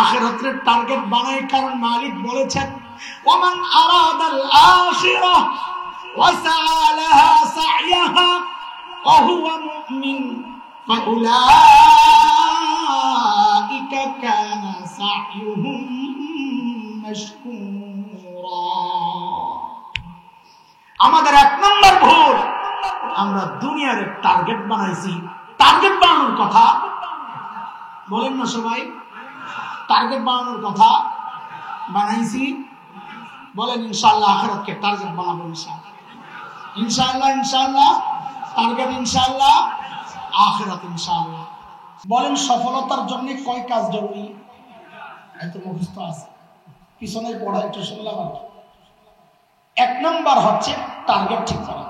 আখিরাতের টার্গেট বানাই, কারণ মালিক বলেছেন ওমান আরাদাল আখিরাহ ওয়া সাআ লাহা সা'য়াহা ওয়া হুয়া মুমিন ফাউলাইকা কানা সা'য়ুহুম মাশকুরা। আমাদের এক নম্বর ভুল, আমরা দুনিয়ার টার্গেট বানাইছি। টার্গেট বানানোর কথা বলেন না সবাই, টার্গেট বানানোর কথা বানাইছি। বলেন ইনশাআল্লাহ আখিরাতকে টার্গেট বানাবো, ইনশাআল্লাহ ইনশাআল্লাহ ইনশাআল্লাহ টার্গেট ইনশাআল্লাহ আখিরাত ইনশাআল্লাহ। বলেন সফলতার জন্য কয় কাজ জরুরি? এত মুখস্থ আছে, পিছনের পড়া একটু শুনলাম। এক নম্বর হচ্ছে টার্গেট ঠিক করা।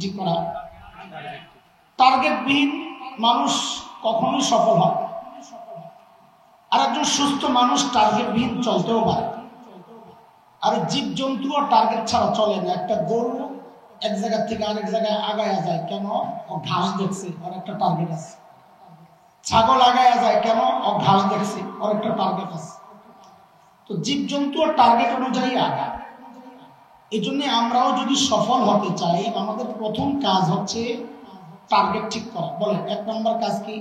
ঠিক করা, টার্গেটবিহীন মানুষ কখনোই সফল হয়। আর একজন সুস্থ মানুষ টার্গেটবিহীন চলতেও পারে। আর জীব জন্তুও টার্গেট ছাড়া চলে না। একটা গরু এক জায়গা থেকে আরেক জায়গায় আগায়া যায় কেন? ও ঘাস দেখছে, ওর একটা টার্গেট আছে। ছাগল আগায়া যায় কেন? ও ঘাস দেখছে, ওর একটা টার্গেট আছে। তো জীব জন্তুও টার্গেট অনুযায়ী আগায়। এই জন্য আমরাও যদি সফল হতে চাই, আমাদের প্রথম কাজ হচ্ছে টার্গেট ঠিক করা। বলেন এক নম্বর কাজ কি?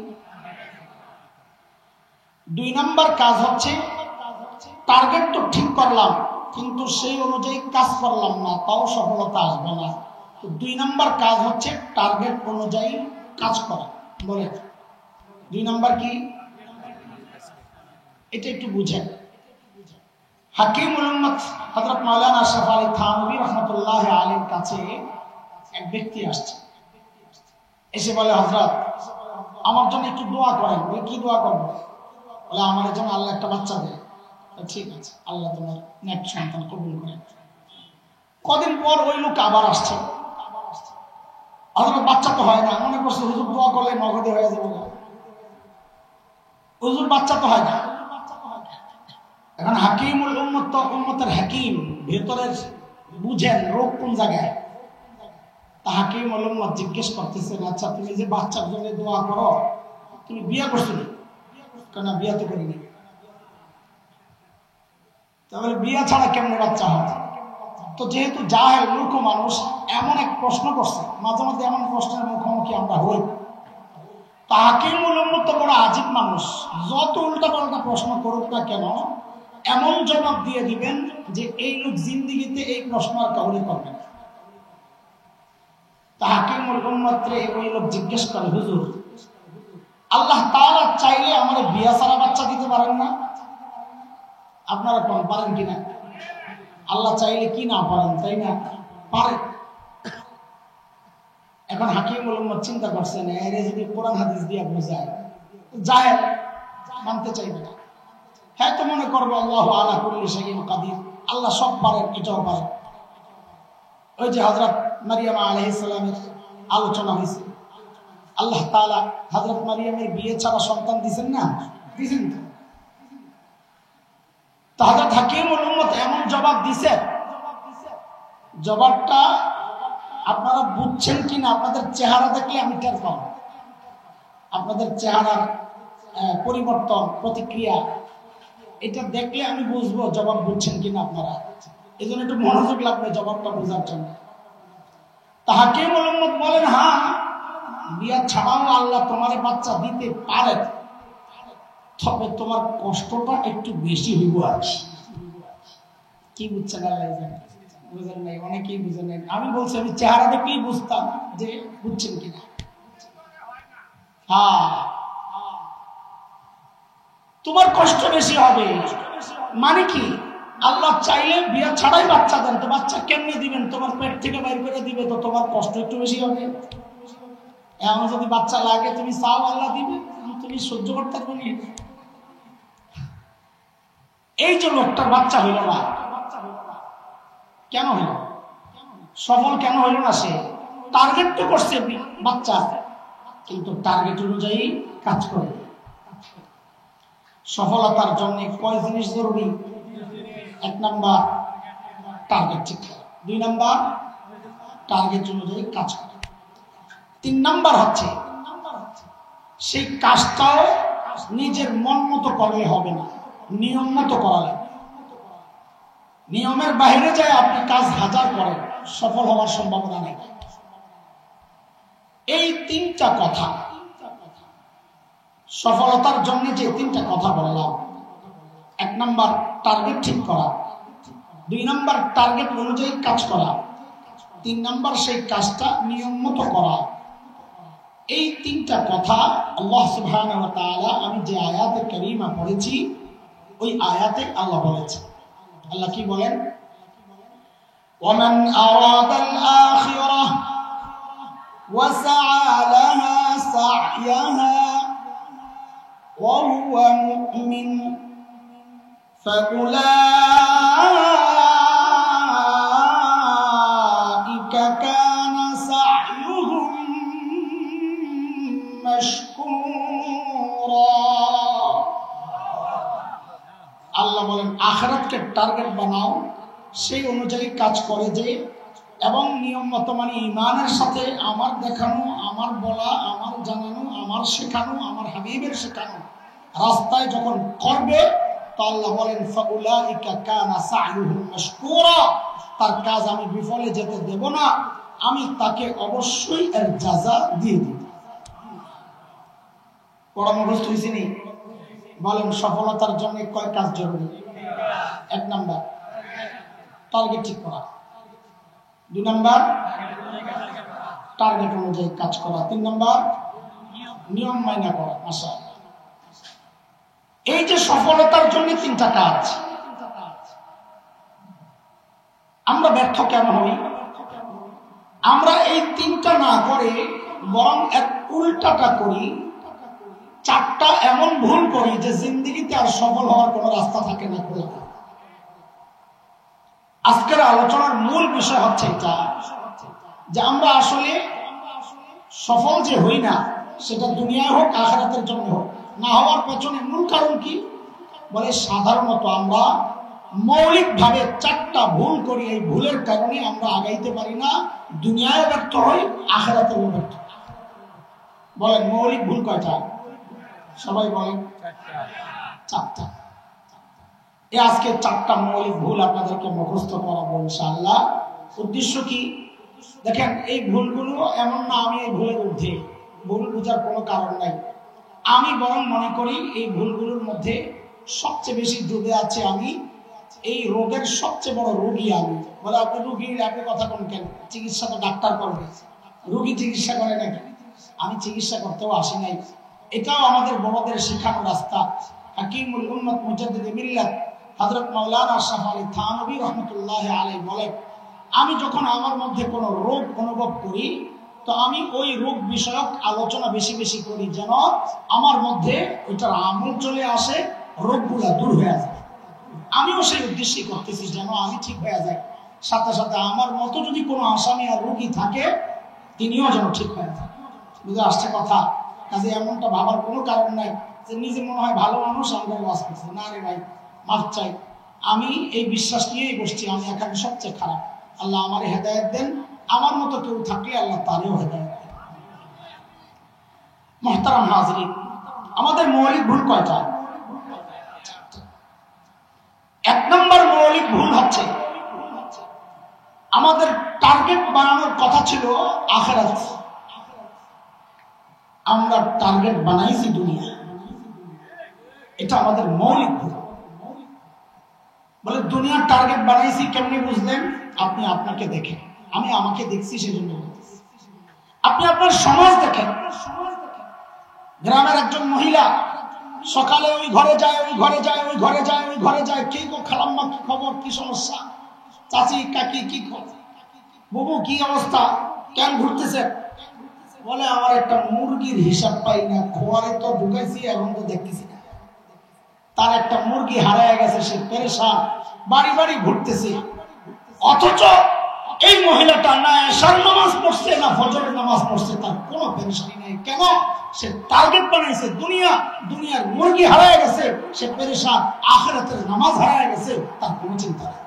দুই নম্বর কাজ হচ্ছে টার্গেট তো ঠিক করলাম, কিন্তু সেই অনুযায়ী কাজ করলাম না, তাও সফলতা আসবে না। তো দুই নম্বর কাজ হচ্ছে টার্গেট অনুযায়ী কাজ করা। বলেন দুই নম্বর কি? এটা একটু বুঝেন। হাকিমুল উম্মত হযরত মাওলানা আশরাফ আলী থানভী রাহমাতুল্লাহি আলাইহির কাছে এক ব্যক্তি আসছে, এসে বলে হযরত আমার জন্য একটু দোয়া করেন। বলে কি দোয়া করব? বলে আমার জন্য আল্লাহ একটা বাচ্চা দেয়। ঠিক আছে, আল্লাহ তোমার নেক সন্তান কবুল করেন। কদিন পর ওই লোক আবার আসছে, হযরত বাচ্চা তো হয় না। মনে করছে হুজুর দোয়া করলে নগদে হয়ে যাবে। হুজুর বাচ্চা তো হয় না। এখন হাকিমুল উম্মত তো উম্মতের হাকিম, ভেতরের বুঝেন রোগ কোন জায়গায়। তা হাকিমুল উম্মত জিজ্ঞেস করতেছেন, আচ্ছা তুমি যে বাচ্চার জন্য দোয়া করো, তুমি বিয়ে করছো না? কেন বিয়ে তো করিনি। তাহলে বিয়ে ছাড়া কেমনে বাচ্চা হয়? তো যেহেতু জাহেল মূর্খ মানুষ এমন এক প্রশ্ন করছে, মাঝে মাঝে এমন প্রশ্নের মুখোমুখি আমরা হই। তা হাকিমুল উম্মত তো বড় আজীব মানুষ, যত উল্টা পাল্টা প্রশ্ন করুক না কেন এমন জবাব দিয়ে দিবেন যে এই লোক জিন্দিগিতে এই প্রশ্ন আর কাউরে করবে না। তা হাকিমুল উম্মত রে ওই লোক জিজ্ঞেস করে, হুজুর আল্লাহ তাআলা চাইলে আমার বিয়ে ছাড়া বাচ্চা দিতে পারেন না? আপনারা কোন পারেন কিনা? আল্লাহ চাইলে কি না পারেন, তাই না? পারে। এখন হাকিমুল উম্মত চিন্তা করছেন, এর যদি কোরআন হাদিস দিয়ে বোঝায়, জাহেল মানতে চাইবে না। হ্যাঁ, তো মনে করবো আল্লাহু আলা কুল্লি শাইইন কাদির, আল্লাহ সব পারেন, এটাও পারেন। ওই যে হযরত মারিয়াম আলাইহিস সালামের আলোচনা হয়েছে, আল্লাহ তাআলা হযরত মারিয়ামের বিয়ে ছাড়া সন্তান দিবেন না? দিবেন। তো হযরত হাকিমুল উম্মত এমন জবাব দিছে, জবাবটা আপনারা বুঝছেন কিনা আপনাদের চেহারা দেখলে আমি টের পাব। আপনাদের চেহারার পরিবর্তন, প্রতিক্রিয়া, এটা দেখলে আমি বুঝবো জবাব বুঝছেন কিনা আপনারা। এই জন্য একটু মনোযোগ লাগবে জবাবটা বোঝার জন্য। তা হাকিমুল উম্মত বলেন, হ্যাঁ বিয়া ছাড়াও আল্লাহ তোমার বাচ্চা দিতে পারে, তবে তোমার কষ্টটা একটু বেশি হইব আর কি। বুঝছেন? আল্লাহ জানে, বুঝেন নাই, অনেকেই বুঝেন নাই। আমি বলছি আমি চেহারা দেখেই বুঝতাম যে বুঝছেন কিনা। হ্যাঁ, তোমার কষ্ট বেশি হবে। মানে কি? আল্লাহ চাইলে বিয়া ছাড়াই বাচ্চা দেন, তো বাচ্চা কেমনে দিবেন? তোমার পেট থেকে বাইর করে দিবে, তো তোমার কষ্ট একটু বেশি হবে। এমন যদি বাচ্চা লাগে তুমি চাও আল্লাহ দিবে, তুমি সহ্য করতে পারবে না। এই যে লোকটার বাচ্চা হইল না, কেন হইল? সফল কেন হইল না? সে টার্গেট তো করছে বাচ্চা, কিন্তু টার্গেট অনুযায়ী কাজ করে। সফলতার জন্য কয় জিনিস জরুরি? এক নাম্বার টার্গেট ঠিক করা, দুই নাম্বার টার্গেট অনুযায়ী কাজ করা, তিন নাম্বার হচ্ছে সেই কাজটাও নিজের মন মতো করলে হবে না, নিয়ম মতো করা লাগবে। নিয়মের বাইরে যায় আপনি কাজ হাজার করেন, সফল হওয়ার সম্ভাবনা নেই। এই তিনটা কথা, সফলতার জন্য যে তিনটা কথা বললাম, 1 নাম্বার টার্গেট ঠিক করা, 2 নাম্বার টার্গেট অনুযায়ী কাজ করা, 3 নাম্বার সেই কাজটা নিয়ম মতো করা। এই তিনটা কথা আল্লাহ সুবহানাহু ওয়া তাআলা আমি যে আয়াতে কারীমা পড়েছি ওই আয়াতে আল্লাহ বলেছেন। আল্লাহ কি বলেন? ওয়ামান আরাদাল আখিরাহ ওয়া সাআ লাহা সা'য়াহা ওয়া হুয়া মুমিন ফাউলাইকা কানা সা'য়ুহুম মাশকুরা। আল্লাহ বলেন আখিরাতকে টার্গেট বানাও, সেই অনুযায়ী কাজ করে যে, এবং নিয়ম মতো মানে ঈমানের সাথে আমার দেখানো, আমার বলা, আমার জানানো, আমার শেখানো, আমার হাবিবের শেখানো রাস্তায় যখন করবে, তো আল্লাহ বলেন ফাউলাইকা কানা সা'য়ুহুম মাশকুরা, তার কাজ আমি বিফলে যেতে দেব না, আমি তাকে অবশ্যই এর জাযা দিয়ে দিব। পরামর্শ হয়েছে নি? বলেন সফলতার জন্য কয় কাজ জরুরি? 1 নাম্বার টার্গেট ঠিক করা, 2 নাম্বার টার্গেট অনুযায়ী কাজ করা, 3 নাম্বার নিয়ম মাইনা করা। মাশাআল্লাহ, এই যে সফলতার জন্য 3টা কাজ, আমরা ব্যর্থ কেন হই? আমরা এই 3টা না করে বরং এর উল্টাটা করি, 4টা এমন ভুল করি যে জিন্দেগিতে আর সফল হওয়ার কোনো রাস্তা থাকে না। আজকের আলোচনার মূল বিষয় হচ্ছে এটা, যে আমরা আসলে সফল যে হই না, সেটা দুনিয়ায় হোক আখিরাতের জন্য হোক, না হওয়ার পেছনে মূল কারণ কি? বলে সাধারণত আমরা মৌলিকভাবে 4টা ভুল করি। এই ভুলের কারণে আমরা আগাইতে পারি না, দুনিয়ায় ব্যর্থ হই, আখিরাতেও ব্যর্থ। বলেন মৌলিক ভুল কয়টা? সবাই বলেন 4টা। আজকে 4টা মৌলিক ভুল আপনাদেরকে মুখস্থ করাবো ইনশাআল্লাহ। উদ্দেশ্য কি? দেখেন এই ভুলগুলো এমন না আমি এই ভুলের ঊর্ধ্বে, ভুল বুঝার কোনো কারণ নাই। আমি বরং মনে করি এই ভুলগুলোর মধ্যে সবচেয়ে বেশি ডুবে আছে আমি, এই রোগের সবচেয়ে বড় রোগী আমি। বলে আপনি রোগী, আপনি কথা কোন কেন? চিকিৎসা তো ডাক্তার করবে, রোগী চিকিৎসা করে নাকি? আমি চিকিৎসা করতেও আসি নাই। এটাও আমাদের বড়দের শেখানো রাস্তা। হাকিমুল উম্মত মুজাদ্দিদ মিল্লাত হযরত মাওলানা আশরাফ আলী থানভী রাহমাতুল্লাহি আলাইহি বলেন, আমি যখন আমার মধ্যে কোনো রোগ অনুভব করি, তো আমি ওই রোগ বিষয়ক আলোচনা বেশি বেশি করি, যেন আমার মধ্যে ওইটার আমল চলে আসে, রোগগুলা দূর হয়ে যায়। আমিও সেই উদ্দেশ্যই করতেছি, যেন আমি ঠিক হয়ে যাই। সাথে সাথে আমার মতো যদি কোনো আসামি আর রোগী থাকে, তিনিও যেন ঠিক হয়ে যায়। বুঝে আসছে কথা? কাজে এমনটা ভাবার কোনো কারণ নাই যে নিজে মনে হয় ভালো মানুষ, আমরা ওয়াজ করছি। না রে ভাই, মাফ চাই। আমি এই বিশ্বাস নিয়েই বসছি আমি এখানে সবচেয়ে খারাপ। আল্লাহ আমার হেদায়েত দেন, আমার মতো কেউ থাকলে আল্লাহ তারও হেদায়েত দেন। মুহতারাম হাজরিন, আমাদের মৌলিক ভুল কয়টা? 1 নম্বর মৌলিক ভুল হচ্ছে আমাদের টার্গেট বানানোর কথা ছিল আখিরাত, আমরা টার্গেট বানাইছি দুনিয়া। এটা আমাদের মৌলিক ভুল। বলে দুনিয়ার টার্গেট বানাইছি কেমনে বুঝলেন? আপনি আপনাকে দেখেন, আমি আমাকে দেখছি সেজন্য বলতেছি। আপনি আপনার সমাজ দেখেন। গ্রামের একজন মহিলা সকালে ওই ঘরে যায়, ওই ঘরে যায়, ওই ঘরে যায়, ওই ঘরে যায়, কে গো খালাম্মা কি খবর, কি সমস্যা, চাচি কাকি কি খবর, বুবু কি অবস্থা, কেন ঘুরতেছে? বলে আমার একটা মুরগির হিসাব পাই না, খোয়ারে তো ঢুকাইছি, এখন তো দেখতেছি না। তার একটা মুরগি হারায় গেছে, সে পেরেশান, বাড়ি বাড়ি ঘুরতেছে। অথচ এই মহিলাটা না এশার নামাজ পড়ছে না ফজরের নামাজ পড়ছে, তার কোনো পেরেশানি নাই। কেন? সে টার্গেট বানাইছে দুনিয়া, দুনিয়ার মুরগি হারায় গেছে, সে পেরেশান। আখিরাতের নামাজ হারায় গেছে, তার কোনো চিন্তা নেই।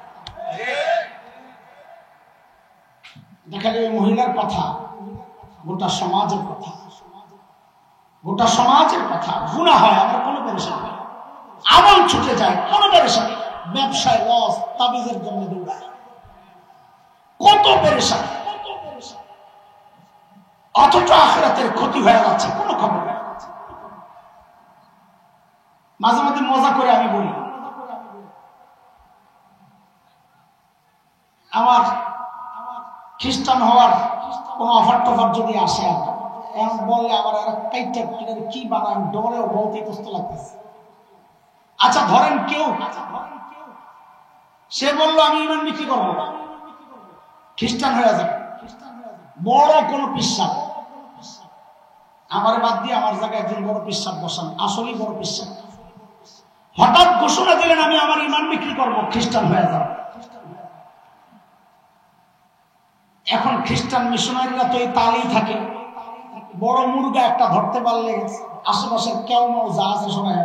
দেখালে ওই মহিলার কথা গোটা সমাজের কথা। গোটা সমাজের কথা, গুনাহ হয় আমার কোনো পেরেশানি নেই, আমল ছুটে যায় কোনো পেরেশানি, ব্যবসায় লস, তাবিজের জন্য দৌড়ায়, কত পেরেশানি, অথচ আখিরাতের ক্ষতি হয়ে যাচ্ছে কোনো খবর নেই। মাঝে মাঝে মজা করে আমি বলি, আমার খ্রিস্টান হওয়ার কোন অফার টফার যদি আসে এখন বললে আবার কি বানান ডরেও বলতে কষ্ট লাগতেছে। আচ্ছা ধরেন কেউ সে বললো আমি ইমান বিক্রি করবো, খ্রিস্টান হয়ে যাবে, বড় কোন পিসাব, আমার বাদ দিয়ে আমার জায়গায় একজন বড় পিসাব বসান, আসলেই বড় পিসাব, হঠাৎ ঘোষণা দিলেন আমি আমার ইমান বিক্রি করবো, খ্রিস্টান হয়ে যাবে। এখন খ্রিস্টান মিশনারিরা তো এই তালেই থাকে, বড় মুরগা একটা ধরতে পারলে আশেপাশের কেউ যা আছে সবাই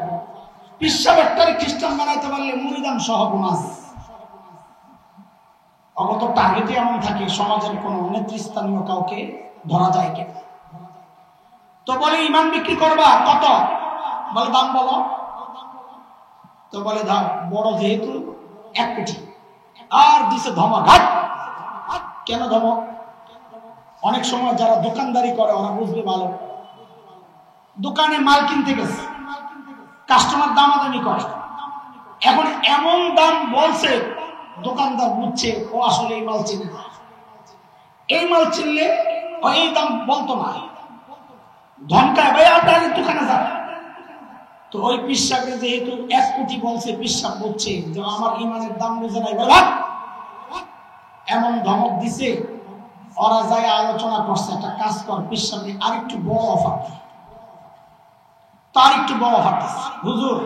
পিসাব একটারে খ্রিস্টান বানাইতে পারলে মুরিদান সহ বোনাস। অগত টার্গেটে এমন থাকে সমাজের কোন নেতৃস্থানীয় কাউকে ধরা যায় কেন, তো বলে ইমান বিক্রি করবা কত, বলে দাম বলো, তো বলে দাও বড় যেহেতু 1 কোটি, আর দিছে ধমক, ঘাট কেন ধমক, অনেক সময় যারা দোকানদারি করে ওরা বুঝবে ভালো, দোকানে মাল কিনতে গেছে, কাস্টমার দামাদামি করে, এখন এমন দাম বলছে দোকানদার বুঝছে ও আসলে এই মাল চিনে না, এই মাল চিনলে ও এই দাম বলতো না, ধমকায় ভাই আপনার দোকানে যান। তো ওই পিসাবকে যেহেতু 1 কোটি বলছে, পিসাব বুঝছে যে আমার ইমানের দাম বুঝে নাই, বলে এমন ধমক দিছে, ওরা যায় আলোচনা করছে একটা কাজ কর, পিসাবকে আরেকটু বড় অফার, তার একটু বড় অফার দিচ্ছে, হুজুর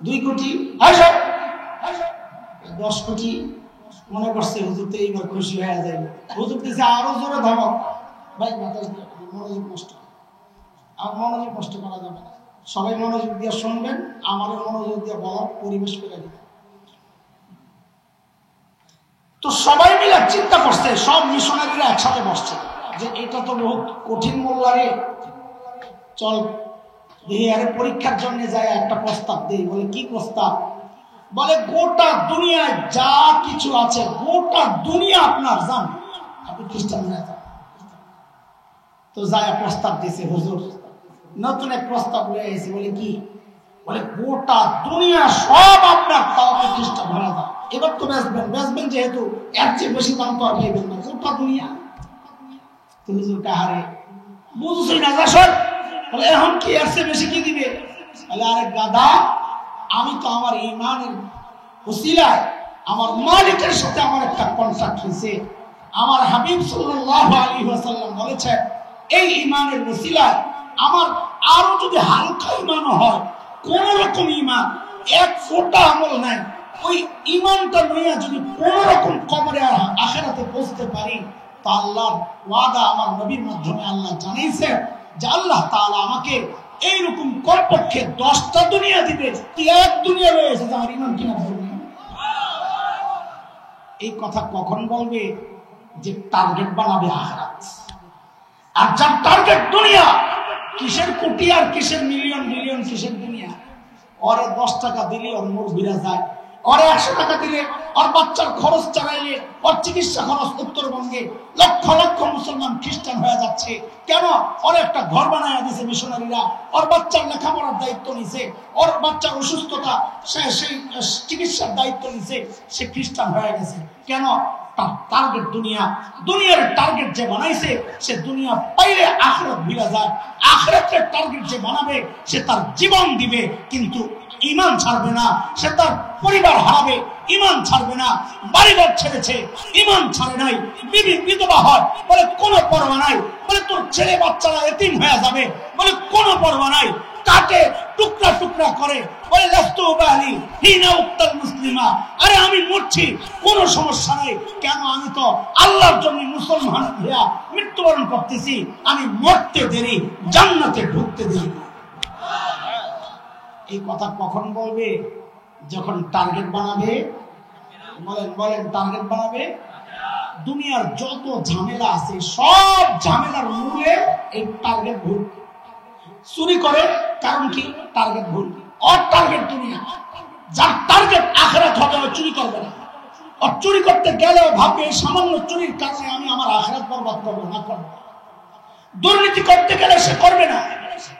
2 কোটি 10 কোটি, মনে করছে হুজুর তো এইবার খুশি হয়ে যাবে, হুজুর দিচ্ছে আরো জোরে ধমক, ভাই মনোযোগ নষ্ট, আর মনোযোগ নষ্ট করা যাবে না, সবাই মনোযোগ দিয়ে শুনবেন, আমারও মনোযোগ দিয়ে বলার পরিবেশ করে দিবেন। তো সবাই মিলে চিন্তা করছে, সব মিশনারিরা একসাথে বসছে যে এটা তো বহুত কঠিন মোল্লারে, চল দেখি আরে পরীক্ষার জন্য যায় একটা প্রস্তাব দেই। বলে কি প্রস্তাব, বলে গোটা দুনিয়ায় যা কিছু আছে গোটা দুনিয়া আপনার, জান আপনি খ্রিস্টান হয়ে যান। তো যায় প্রস্তাব দিয়েছে, হুজুর নতুন এক প্রস্তাব লয়ে এসেছে, বলে কি, বলে গোটা দুনিয়া সব আপনার, তাও আপনি খ্রিস্টান হয়ে যান। এবার তো বেচবেন যেহেতু এর চেয়ে বেশি দাম তো আর পাইবেন না, গোটা দুনিয়া। তো হুজুর কাহারে বুঝছই না, যা সর, বলে এখন কি এর চেয়ে বেশি কি দিবে, বলে আরে গাধা, আমি তো আমার ইমানের ওসিলায় আমার মালিকের সাথে আমার একটা কন্ট্রাক্ট হয়েছে, আমার হাবিব সাল্লাল্লাহু আলাইহি ওয়াসাল্লাম বলেছেন এই ইমানের ওসিলায় আমার আরো যদি হালকা ইমান হয়, কোন রকম ইমান, 1 ফোঁটা আমল নাই, ওই ইমানটা নিয়ে যদি কোন রকম কবরে আখিরাতে পৌঁছতে পারি, তা আল্লাহর ওয়াদা আমার নবীর মাধ্যমে আল্লাহ জানাইছেন যে আল্লাহ তাআলা আমাকে এইরকম কমপক্ষে 10টা দুনিয়া দিবে, 1 দুনিয়া রয়েছে যে আমার ইমান কিনা ধরবে। এই কথা কখন বলবে, যে টার্গেট বানাবে আখিরাত, আর যার টার্গেট দুনিয়া, কিসের কোটি আর কিসের মিলিয়ন বিলিয়ন কিসের দুনিয়া, ওরে 10 টাকা দিলে ওর মুখ ভিড়া যায়, ওরে 100 টাকা দিলে ওর বাচ্চার খরচ চালাইলে, ওর চিকিৎসা খরচ উত্তরবঙ্গে লক্ষ লক্ষ মুসলমান খ্রিস্টান হয়ে যাচ্ছে কেন, ওর একটা ঘর বানায় দিয়েছে মিশনারিরা, ওর বাচ্চার লেখাপড়ার দায়িত্ব নিছে, ওর বাচ্চার অসুস্থতা সেই চিকিৎসার দায়িত্ব নিছে, সে খ্রিস্টান হয়ে গেছে কেন, তার টার্গেট দুনিয়া, দুনিয়ার টার্গেট যে বানাইছে সে দুনিয়া পাইলে আখিরাত ভুলে যায়, আখিরাতের টার্গেট যে বানাবে সে তার জীবন দিবে কিন্তু ইমান ছাড়বে না, সে তার পরিবার হারাবে, ইমান ছাড়বে না, বাড়িঘর ছেড়েছে, ইমান ছাড়ে নাই, বিবি বিধবা হয়, বলে কোনো পরোয়া নাই, বলে তোর ছেলে বাচ্চারা এতিম হয়ে যাবে, বলে কোনো পরোয়া নাই, কাটে টুকরা টুকরা করে, বলে লাস্তু বালি হিনা উক্তাল মুসলিমা, আরে আমি মরছি কোনো সমস্যা নাই, কেন আমি তো আল্লাহর জন্য মুসলমান হইয়া মৃত্যুবরণ করতেছি, আমি মরতে দেরি জান্নাতে ঢুকতে দেরি। এই কথা কখন বলবে, যখন টার্গেট বানাবে, বলেন টার্গেট বানাবে, দুনিয়ার যত ঝামেলা আছে সব ঝামেলার মূলে এই টার্গেট ভুল। চুরি করে কারণ কি? টার্গেট ভুল। ওর টার্গেট দুনিয়া, যার টার্গেট আখিরাত হবে ও চুরি করবে না। আর চুরি করতে গেলেও ভাববে এই সামান্য চুরির কারণে আমি আমার আখিরাত বরবাদ করবো না, করবো। দুর্নীতি করতে গেলে সে করবে না,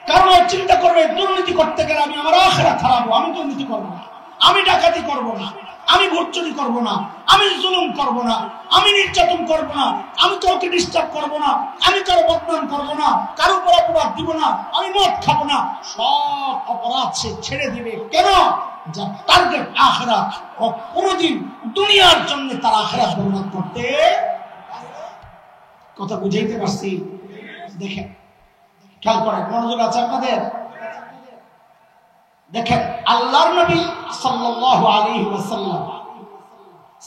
কারণ ও চিন্তা করবে দুর্নীতি করতে গেলে আমি আমার আখিরাত হারাবো, আমি দুর্নীতি করবো না, আমি ডাকাতি করবো না, আমি ভোট চুরি করবো না, আমি জুলুম করবো না, আমি নির্যাতন করবো না, আমি কাউকে ডিস্টার্ব করবো না, আমি কারো বদনাম করবো না, কারো উপর অপরাধ দিব না, আমি মদ খাবো না। সব অপরাধ সে ছেড়ে দিবে। কেন? যার টার্গেট আখিরাত, ও কোনোদিন দুনিয়ার জন্য তার আখিরাত বরবাদ করতে। কথা বুঝাইতে পারছি? দেখেন, খেয়াল করেন, মনোযোগ আছে আপনাদের? দেখেন, আল্লাহর নবী সাল্লাল্লাহু আলাইহি ওয়াসাল্লাম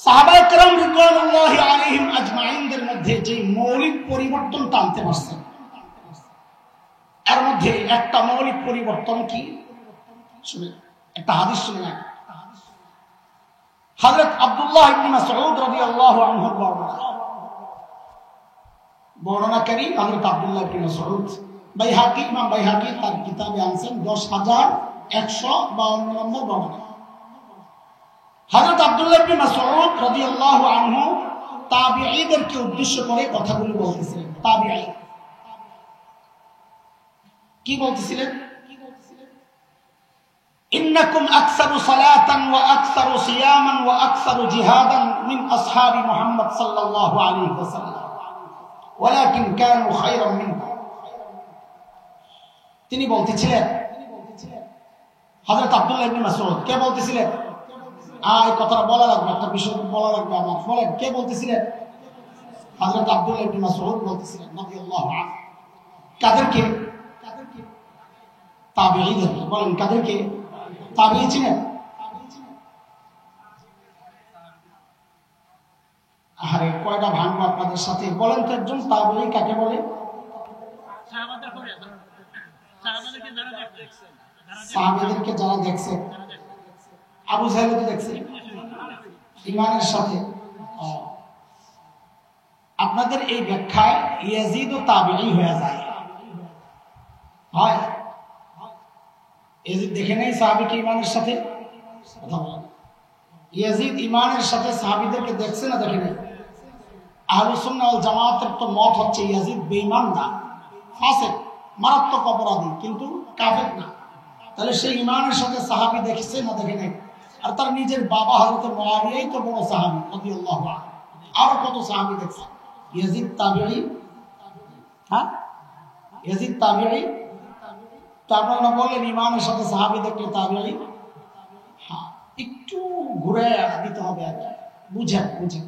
সাহাবায়ে কেরাম রিদওয়ানুল্লাহি আলাইহিম আজমাইনদের মধ্যে যে মৌলিক পরিবর্তনটা আনতে পারছেন, এর মধ্যে একটা মৌলিক পরিবর্তন কি? শুনে একটা হাদিস শুনে না। হযরত আব্দুল্লাহ ইবনে মাসউদ রাদিয়াল্লাহু আনহু বর্ণনাকারী হযরত আব্দুল্লাহ ইবনে মাসউদ, বাইহাকি, ইমাম বাইহাকি তার কিতাবে আনছেন 10,152 নম্বর বর্ণনা। হযরত আব্দুল্লাহ ইবনে মাসউদ রাদিয়াল্লাহু আনহু তাবিঈদেরকে উদ্দেশ্য করে কথাগুলো বলতেছিলেন। তাবিঈ কি বলতেছিলেন? ইন্নাকুম আকসারু সালাতান ওয়া আকসারু সিয়ামান ওয়া আকসারু জিহাদান মিন আসহাবি মুহাম্মদ সাল্লাল্লাহু আলাইহি ওয়াসাল্লাম ওয়ালাকিন কানু খায়রাম মিনকুম। তিনি বলতেছিলেন, হযরত আব্দুল্লাহ ইবনে মাসউদ কে বলতেছিলেন? এই কথাটা বলা লাগবে, একটা বিষয় বলা লাগবে আমার। বলেন কে বলতেছিলেন? হযরত আব্দুল্লাহ ইবনে মাসউদ বলতেছিলেন রাদিয়াল্লাহু আনহু। কাদেরকে? তাবিঈদেরকে। বলেন কাদেরকে? তাবিঈ ছিলেন। আরে কয়টা ভাঙবো আপনাদের সাথে? বলেন তো একজন তাবিঈ কাকে বলে? সাহাবাদেরকে যারা দেখছে। আবু জাহেল তো দেখছে ঈমানের সাথে। আপনাদের এই ব্যাখ্যায় ইয়াজিদ ও তাবিঈ হয়ে যায়। হয় ইয়াজিদ দেখে নাই সাহাবীকে ঈমানের সাথে? কথা বলেন, ইয়াজিদ ঈমানের সাথে সাহাবীদেরকে দেখছে না দেখে নাই? আহলুস সুন্নাহ ওয়াল জামাতের তো মত হচ্ছে ইয়াজিদ বেঈমান না, ফাসিক, মারাত্মক অপরাধী, কিন্তু কাফের না। তাহলে সেই ঈমানের সাথে সাহাবী দেখছে না দেখে নাই? আর তার নিজের বাবা হযরত মুআবিয়াই তো বড় সাহাবী রাদিয়াল্লাহু আনহু, আর কত সাহাবী দেখছে। ইয়াজিদ তাবিঈ? হ্যাঁ, ইয়াজিদ তাবিঈ। তো আপনারা বললেন ঈমানের সাথে সাহাবী দেখলে তাবিঈ? হ্যাঁ, একটু ঘুরে দিতে হবে আর বুঝেন। বুঝেন,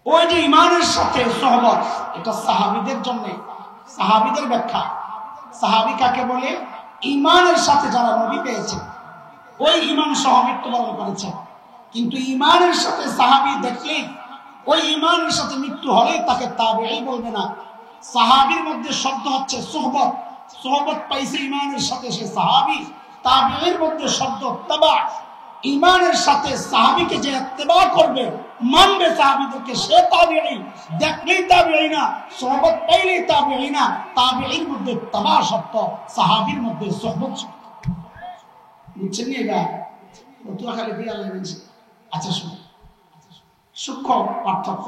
ওই যে ঈমানের সাথে সোহবত, এটা সাহাবীদের জন্য, সাহাবীদের ব্যাখ্যা। সাহাবী কাকে বলে? ঈমানের সাথে যারা নবী পেয়েছে, ওই ঈমান সহ মৃত্যুবরণ করেছে। কিন্তু ঈমানের সাথে সাহাবী দেখলেই, ওই ঈমানের সাথে মৃত্যু হলেই তাকে তাবিঈ বলবে না। সাহাবীর মধ্যে শব্দ হচ্ছে সোহবত, সোহবত পাইছে ঈমানের সাথে, সে সাহাবী। তাবিঈর মধ্যে শব্দ তাবা, ঈমানের সাথে সাহাবীকে যে ইত্তেবা করবে, মানবে সাহাবীদেরকে, সে তাবিঈ। দেখলেই তাবিঈ না, সোহবত পাইলেই তাবিঈ না। তাবিঈর মধ্যে তাবা শব্দ, সাহাবীর মধ্যে সোহবত শব্দ। বুঝছেন এটা? তো খালি দিয়ে আল্লাহ বলছে। আচ্ছা শুনুন, সূক্ষ্ম পার্থক্য।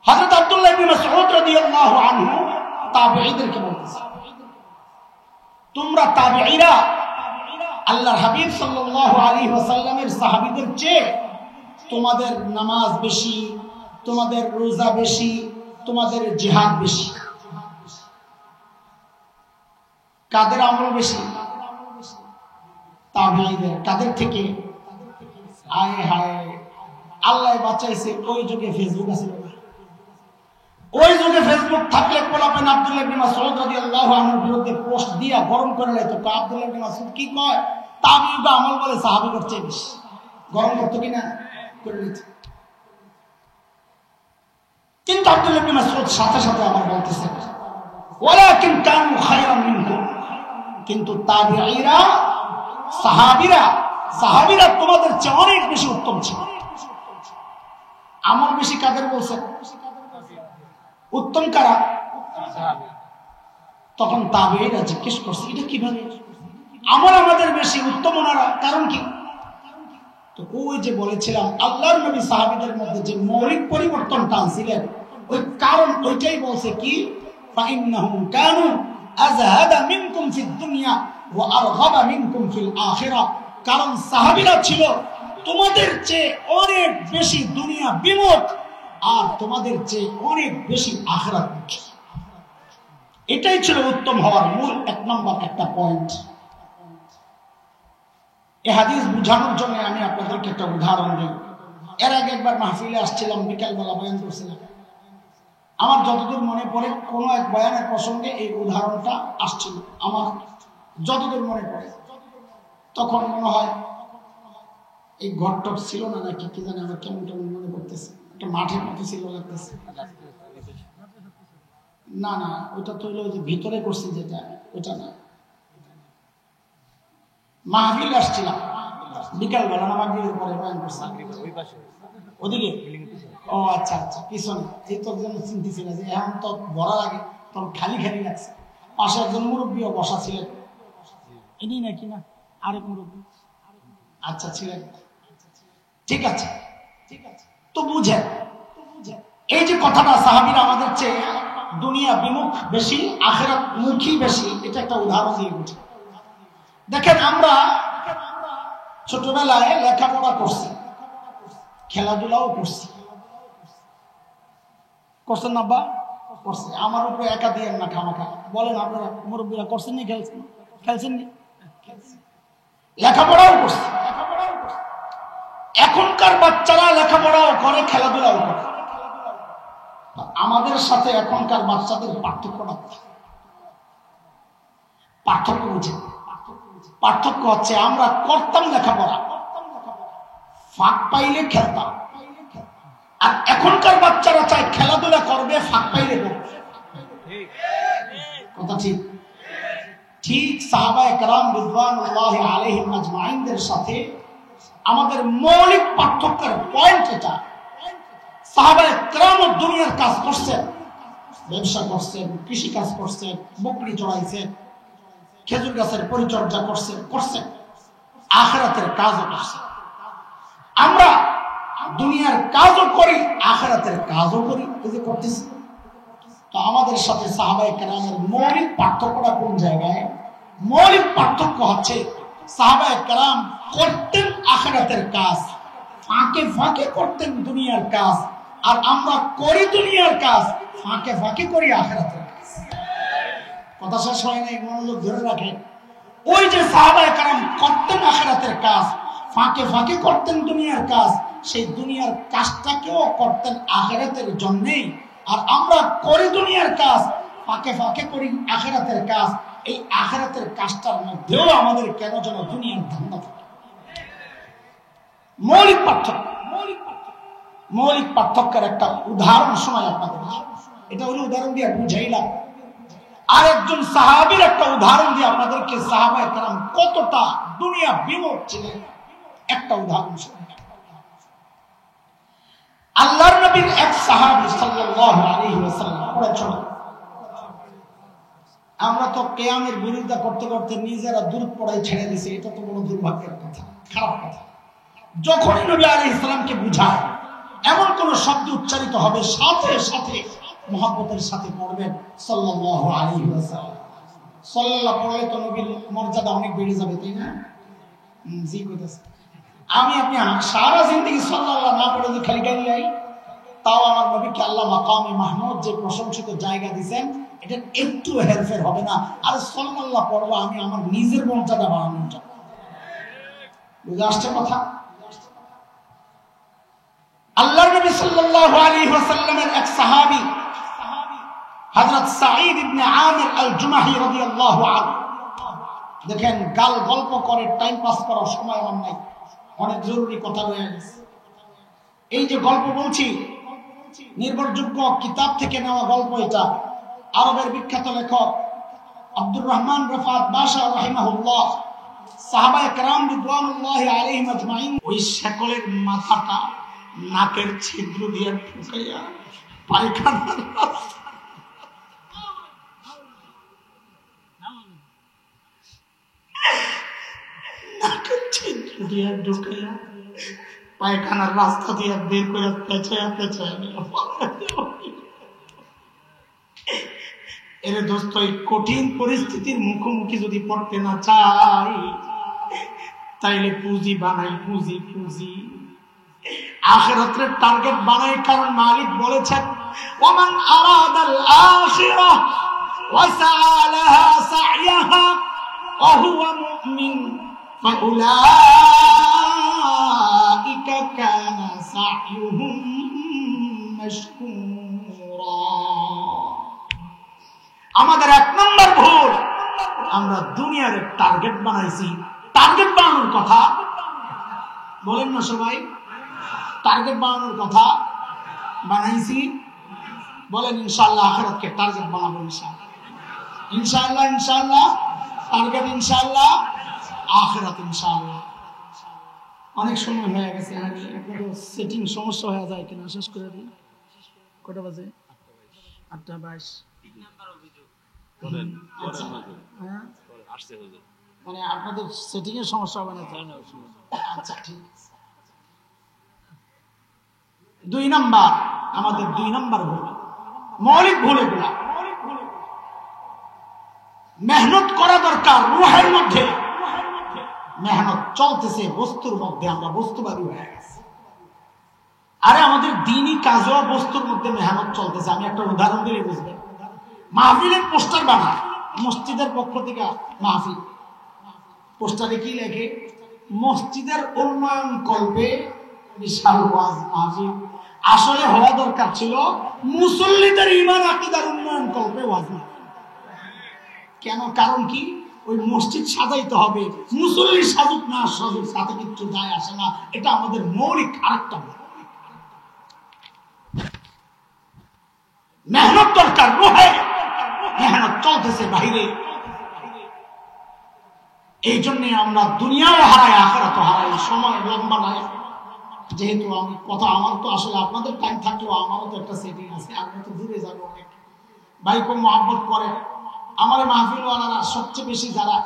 হযরত আব্দুল্লাহ ইবনে মাসউদ রাদিয়াল্লাহু আনহু তাবিঈদেরকে বলতেছে, তোমরা তাবিঈরা আল্লাহর হাবিব সাল্লাল্লাহু আলাইহি ওয়াসাল্লামের সাহাবীদের চেয়ে তোমাদের নামাজ বেশি, তোমাদের রোজা বেশি, তোমাদের জিহাদ বেশি। কাদের আমল বেশি? তাবিঈদের। কাদের থেকে? আয় হায়, আল্লাহ বাঁচাইছে ওই যুগে ফেসবুক আছে। ওই যুগে ফেসবুক থাকলে পোলাপেন আব্দুল্লাহ ইবনে মাসউদ রাদিয়াল্লাহু আনহুর বিরুদ্ধে পোস্ট দিয়া গরম করে লাইতো। আব্দুল্লাহ ইবনে মাসউদ কি কয়? তাবিঈ বা আমল বলে সাহাবী করছে বেশি। গরম করতো কিনা? করে নিত। কিন্তু আব্দুল্লাহ ইবনে মাসউদ সাথে সাথে আবার বলতেছে, ওয়ালাকিন কানু খায়রাম মিনকুম। কিন্তু তাবিঈরা, সাহাবীরা তোমাদের চেয়ে অনেক বেশি উত্তম ছিল। আমল বেশি কাদের বলছে? উত্তম কারা? তখন তাবেঈরা জিজ্ঞেস করছে এটা কিভাবে, আমাদের বেশি উত্তম ওনারা, কারণ কি? তো ওই যে বলেছিলাম আল্লাহর নবী সাহাবীদের মধ্যে যে মৌলিক পরিবর্তনটা আনছিলেন, ওই কারণ ওইটাই বলছে কি, ফাইন্নাহুম কানু আযহাদা মিনকুম ফিদ দুনিয়া ওয়া আরগাবা মিনকুম ফিল আখিরাহ। কারণ সাহাবীরা ছিল তোমাদের চেয়ে অনেক বেশি দুনিয়া বিমুখ আর তোমাদের চেয়ে অনেক বেশি আখিরাতমুখী। এটাই ছিল উত্তম হওয়ার মূল এক নম্বর একটা পয়েন্ট। এই হাদিস বুঝানোর জন্য আমি আপনাদেরকে একটা উদাহরণ দিই। এর আগে একবার মাহফিলে আসছিলাম, বিকালবেলা বয়ান করছিলাম। আমার যতদূর মনে পড়ে কোনো এক বয়ানের প্রসঙ্গে এই উদাহরণটা আসছিল, আমার যতদূর মনে পড়ে। তখন মনে হয় এই ঘরটপ ছিল না নাকি কি জানি, আমার কেমন কেমন মনে পড়তেছে, একটা মাঠের মতো ছিল লাগতেছে। না না, ওইটা তো হলো যে ভিতরে করছি যেটা, ওইটা না। মাহফিল আসছিলাম বিকালবেলা, মাগরিবের পরে বয়ান করছিলাম ওদিকে। ও আচ্ছা আচ্ছা, পিছনে। এই তোর জন্য চিন্তিছি না যে এখন তো ভরা লাগে, তখন খালি খালি লাগছে। পাশে একজন মুরব্বীও বসা ছিলেন, ইনি নাকি না আরেক মুরব্বী? আচ্ছা ছিলেন, ঠিক আছে ঠিক আছে। তো বুঝেন এই যে কথাটা সাহাবীরা আমাদের চেয়ে দুনিয়া বিমুখ বেশি, আখিরাত মুখী বেশি, এটা একটা উদাহরণ দিয়ে বুঝে। দেখেন আমরা ছোটবেলায় লেখাপড়া করছি, খেলাধুলাও করছি, করছেন না বা করছে? আমার উপরে একা দিয়ে না খামাখা বলেন, আপনারা মুরব্বীরা করছেন নি, খেলছেন নি? লেখাপড়াও করছে। এখনকার বাচ্চারা লেখাপড়াও করে, খেলাধুলাও করে। আমাদের সাথে এখনকার বাচ্চাদের পার্থক্যটা, পার্থক্য বুঝে। পার্থক্য হচ্ছে আমরা করতাম লেখাপড়া, ফাঁক পাইলে খেলতাম, আর এখনকার বাচ্চারা চায় খেলাধুলা করবে, ফাঁক পাইলে করবে। কথা ঠিক? ঠিক সাহাবায়ে কেরাম রিদওয়ানুল্লাহি আলাইহিম আজমাইনদের সাথে আমাদের মৌলিক পার্থক্যের পয়েন্ট এটা। সাহাবায়ে কেরাম দুনিয়ার কাজ করছেন, ব্যবসা করছেন, কৃষি কাজ করছেন, বকরি চড়াইছেন, খেজুর গাছের পরিচর্যা করছেন, আখিরাতের কাজও করছেন। আমরা দুনিয়ার কাজও করি, আখিরাতের কাজও করি, এই যে করতেছি। তো আমাদের সাথে সাহাবায়ে কেরামের মৌলিক পার্থক্যটা কোন জায়গায়? মৌলিক পার্থক্য হচ্ছে সাহাবায়ে কেরাম করতেন আখিরাতের কাজ, ফাঁকে ফাঁকে করতেন দুনিয়ার কাজ, আর আমরা করি দুনিয়ার কাজ, ফাঁকে ফাঁকে করি আখিরাতের কাজ। কথা শেষ হয় নাই, মনোযোগ ধরে রাখেন। ওই যে সাহাবায়ে কেরাম করতেন আখিরাতের কাজ, ফাঁকে ফাঁকে করতেন দুনিয়ার কাজ, সেই দুনিয়ার কাজটাকেও করতেন আখিরাতের জন্যই। আর আমরা করি দুনিয়ার কাজ, ফাঁকে ফাঁকে করি আখিরাতের কাজ। এই আখিরাতের কাজটার মধ্যেও আমাদের কেন যেন দুনিয়ার ধান্দা থাকে। মৌলিক পার্থক্য। মৌলিক পার্থক্যের একটা উদাহরণ শোনাই আপনাদের। এটা হলো উদাহরণ দিয়ে বুঝাইলাম। আর একজন সাহাবীর একটা উদাহরণ দিয়ে আপনাদেরকে সাহাবায়ে কেরাম কতটা দুনিয়া বিমুখ ছিলেন একটা উদাহরণ শোনাই। আল্লাহর নবীর এক সাহাবী সাল্লাল্লাহু আলাইহি ওয়াসাল্লাম বলেছেন, আমরা তো কিয়ামের বিরোধিতা করতে করতে নিজেরা দূরত পড়াই ছেড়ে দিয়েছি। এটা তো বড় দুর্ভাগ্যের কথা, খারাপ কথা। যখনই নবী আলাইহিস সালামকে বুঝায় এমন কোন শব্দ উচ্চারিত হবে, সাথে সাথে মহব্বতের সাথে পড়বেন সাল্লাল্লাহু আলাইহি ওয়াসাল্লাম। সাল্লাল্লাহু পড়লে তো নবীর মর্যাদা অনেক বেড়ে যাবে, তাই না? জি কইতাছে। আমি আপনি সারা জিন্দেগি সাল্লাল্লাহু না পড়ে খালি গাইলাই, তাও আমার নবীকে আল্লাহ মাকামে মাহমুদ যে প্রশংসিত জায়গা দিয়েছেন, এটা একটু হেরফের হবে না। আর সাল্লাল্লাহু পড়বা আমি আমার নিজের মর্যাদা বাড়ানোর জন্য। বুঝে আসছে কথা? আল্লাহর নবী সাল্লাল্লাহু আলাইহি ওয়াসাল্লামের এক সাহাবী হযরত সাঈদ ইবনে আমির আল-জুমাহি রাদিয়াল্লাহু আনহু, দেখেন গাল গল্প করে টাইম পাস করার সময় আমার নাই, অনেক জরুরি কথা রয়ে গেছে। এই যে গল্প বলছি, নির্ভরযোগ্য কিতাব থেকে নেওয়া গল্প। এটা আরবের বিখ্যাত লেখক আব্দুর রহমান রফাত বাশা রাহিমাহুল্লাহ, সাহাবায়ে কেরাম রিদওয়ানুল্লাহি আলাইহিম আজমাইন ওই শেকলের মাথাটা নাকের ছিদ্র দিয়ে ঢুকাইয়া পায়খানার দিয়া ঢুকাইয়া পায়খানার রাস্তা দিয়ে বের করে পেঁচায়া পেঁচায়া এর দোস্ত, এই কঠিন পরিস্থিতির মুখোমুখি যদি পড়তে না চাই তাইলে পুঁজি বানাই, পুঁজি পুঁজি আখিরাতের টার্গেট বানাই। কারণ মালিক বলেছেন, ওমান আরাদাল আখিরাহ ওয়া সাআ লাহা সা'য়াহা ওয়া হুয়া মুমিন ফাউলাইকা কানা সা'য়ুহুম মাশকুরা। আমাদের এক নম্বর ভুল, আমরা দুনিয়ার টার্গেট বানাইছি। টার্গেট বানানোর কথা বলেন না সবাই, টার্গেট বানানোর কথা বানাইছি। বলেন ইনশাআল্লাহ আখিরাতকে টার্গেট বানাবো, ইনশাআল্লাহ ইনশাআল্লাহ ইনশাআল্লাহ টার্গেট ইনশাআল্লাহ আখিরাত ইনশাআল্লাহ। অনেক সময় হয়ে গেছে, আপনাদের সেটিং সমস্যা হয়ে যায় কিনা শেষ করে দিই। কটা বাজে? 8:22। মানে আপনাদের সেটিং এর সমস্যা হবে না? আচ্ছা ঠিক আছে। 2 নাম্বার, আমাদের 2 নাম্বার ভুল, মৌলিক ভুল এগুলা। মেহনত করা দরকার, রুহের মধ্যে মেহনত চলতেছে, বস্তুর মধ্যে আমরা বস্তুবাদী হয়ে গেছি। আরে আমাদের দিনই কাজও বস্তুর মধ্যে মেহনত চলতেছে। আমি একটা উদাহরণ দিলে বুঝবেন। মাহফিলের পোস্টার বানায় মসজিদের পক্ষ থেকে, মাহফিল পোস্টারে কি লেখে? মসজিদের উন্নয়ন কল্পে বিশাল ওয়াজ মাহফিল। আসলে হওয়া দরকার ছিল মুসল্লিদের ঈমান আকীদার উন্নয়ন কল্পে ওয়াজ মাহফিল। কেন? কারণ কি? ওই মসজিদ সাজাইতে হবে, মুসল্লি সাজুক না সাজুক সাথে কিছু যায় আসে না। এটা আমাদের মৌলিক আরেকটা মেহনত দরকার, রুহে মেহনত চলতেছে বাহিরে। এই জন্য আমরা দুনিয়াও হারাই, আখিরাতও হারাই। সময় লম্বা নাই, যেহেতু আমি কথা, আমার তো আসলে আপনাদের টাইম থাকলেও আমারও তো একটা সেটিং আছে। আমি তো দূরে যাবো অনেক, ভাই খুব মহব্বত করে আমার মাহফিলওয়ালারা। সবচেয়ে বেশি যারা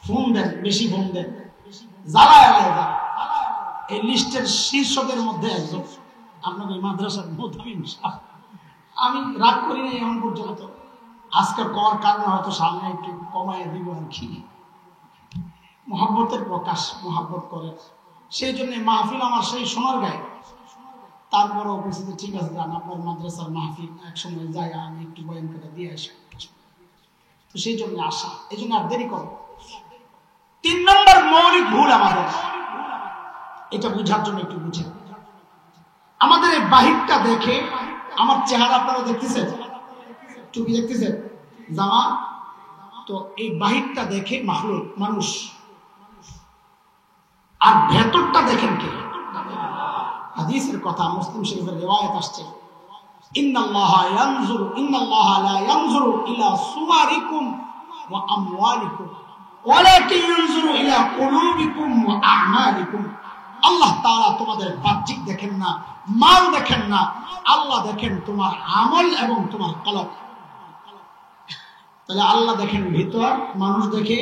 ফোন দেন, বেশি ফোন দেন, জ্বালায় আলাদা, এই লিস্টের শীর্ষকের মধ্যে একজন আপনাদের মাদ্রাসার মুতামিম সাহেব। আমি রাগ করি না এমন পর্যন্ত, আজকে কর কারণে হয়তো সামনে একটু কমায় দিব আর কি। মহব্বতের প্রকাশ, মহব্বত করে, সেই জন্য মাহফিল আমার সেই সোনার গায়ে। তারপরেও বলছি ঠিক আছে জান, আপনার মাদ্রাসার মাহফিল একসময় যাই, আমি একটু বয়ান করে দিয়ে আসি। তো সেই জন্য আসা, এই জন্য আর দেরি করো। 3 নম্বর মৌলিক ভুল আমাদের, এটা বুঝার জন্য একটু বুঝে। আমাদের এই বাহিরটা দেখে, আমার চেহারা আপনারা দেখতেছেন, টুপি দেখতেছেন, জামা, তো এই বাহিরটা দেখে মাখলুক মানুষ, আর ভেতরটা দেখেন কে? হাদিসের কথা, মুসলিম শরীফের রিওয়ায়াত আসছে, ইন্নাল্লাহা ইয়ানজুরু, ইন্নাল্লাহা লা ইয়ানজুরু ইলা সুওয়ারিকুম ওয়া আমওয়ালিকুম ওয়ালাকিন ইয়ানজুরু ইলা কুলুবিকুম ওয়া আ'মালিকুম। আল্লাহ তাআলা তোমাদের বাহ্যিক দেখেন না, মাল দেখেন না, আল্লাহ দেখেন তোমার আমল এবং তোমার কলব। তাহলে আল্লাহ দেখেন ভিতর, মানুষ দেখে,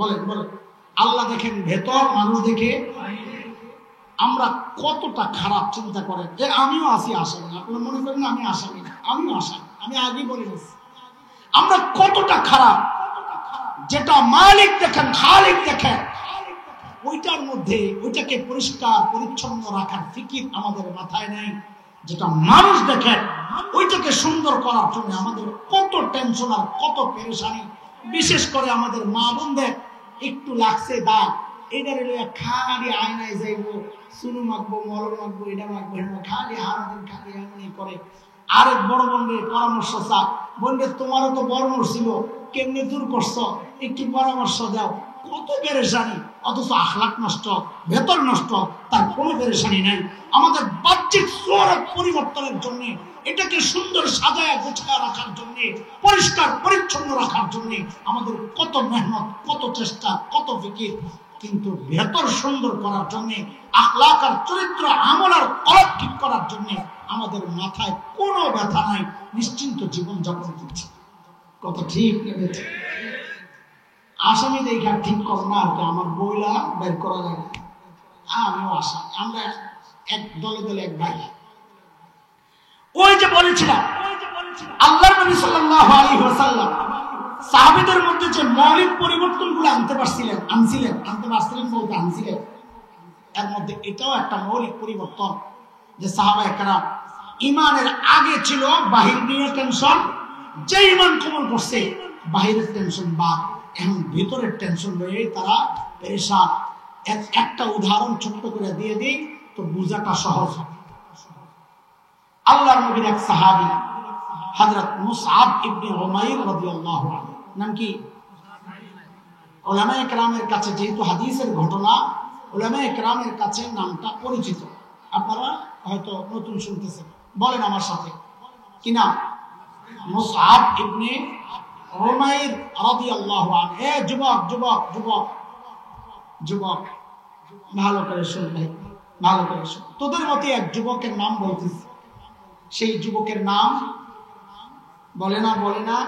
বলেন বলেন, আল্লাহ দেখেন ভেতর, মানুষ দেখে। আমরা কতটা খারাপ চিন্তা করেন যে আমিও আসি আসামি। আপনারা মনে করেন আমি আসামি না, আমিও আসামি, আমি আগে বলে গেছি। আমরা কতটা খারাপ, যেটা মালিক দেখেন, খালিক দেখেন, ওইটার মধ্যে ওইটাকে পরিষ্কার পরিচ্ছন্ন রাখার ফিকির আমাদের মাথায় নেই। যেটা মানুষ দেখেন, ওইটাকে সুন্দর করার জন্য আমাদের কত টেনশন আর কত পেরেশানি। বিশেষ করে আমাদের মা বোনদের একটু লাগছে দাগ, এটার খালি আয়নায় যাইবো, সুনু মাখবো, মলম মাখবো, এটা মাখবো, খালি হারাদিন খালি এমনই করে। আরেক বড় বোনের পরামর্শ চা, বোনকে তোমারও তো বর্ম ছিল, কেমনি দূর করছো, একটু পরামর্শ দাও। কত পেরেশানি, অথচ আখলাক নষ্ট, ভেতর নষ্ট, তার কোনো পেরেশানি নাই। আমাদের বাহ্যিক সুরত পরিবর্তনের জন্য, এটাকে সুন্দর সাজায়া গোছায়া রাখার জন্য, পরিষ্কার পরিচ্ছন্ন রাখার জন্য আমাদের কত মেহনত, কত চেষ্টা, কত ফিকির। কিন্তু ভেতর সুন্দর করার জন্য, আখলাক আর চরিত্র, আমল আর কলব ঠিক করার জন্য আমাদের মাথায় কোনো ব্যথা নাই, নিশ্চিন্ত জীবন যাপন করছে। কত ঠিক নেবেছে। আসামি দেখা ঠিক কর না আর কি, আমার বইলা বের করা যায় না, আমিও আসামি, আমরা এক দলে দলে এক ভাই। ওই যে বলেছিলাম আল্লাহর নবী সাল্লাল্লাহু আলাইহি ওয়াসাল্লাম সাহাবীদের মধ্যে যে মৌলিক পরিবর্তনগুলো আনতে পারছিলেন, এর মধ্যে এটাও একটা মৌলিক পরিবর্তন যে সাহাবায়ে কেরাম ঈমানের আগে ছিল বাহির নিয়ে টেনশন, যে ঈমান কবুল করছে বাহিরের টেনশন বাদ, এখন ভিতরের টেনশন লয়ে তারা পেরেশান। একটা উদাহরণ ছোট্ট করে দিয়ে দিই তো বুঝাটা সহজ হবে। আল্লাহর নবীর এক সাহাবী হযরত মুসআব ইবনে উমাইর রাদিয়াল্লাহু আনহু, নাম কি? উলামায়ে কেরামের কাছে যেহেতু হাদিসের ঘটনা, উলামায়ে কেরামের কাছে নামটা পরিচিত, আপনারা হয়তো নতুন শুনতেছেন, বলেন আমার সাথে কি নাম? মুসআব ইবনে উমাইর রাদিয়াল্লাহু আনহু। এ যুবক যুবক যুবক যুবক ভালো করে শুন ভাই, ভালো করে শুন। তোদের মতো এক যুবকের নাম বলতেছি, সেই যুবকের নাম বলে না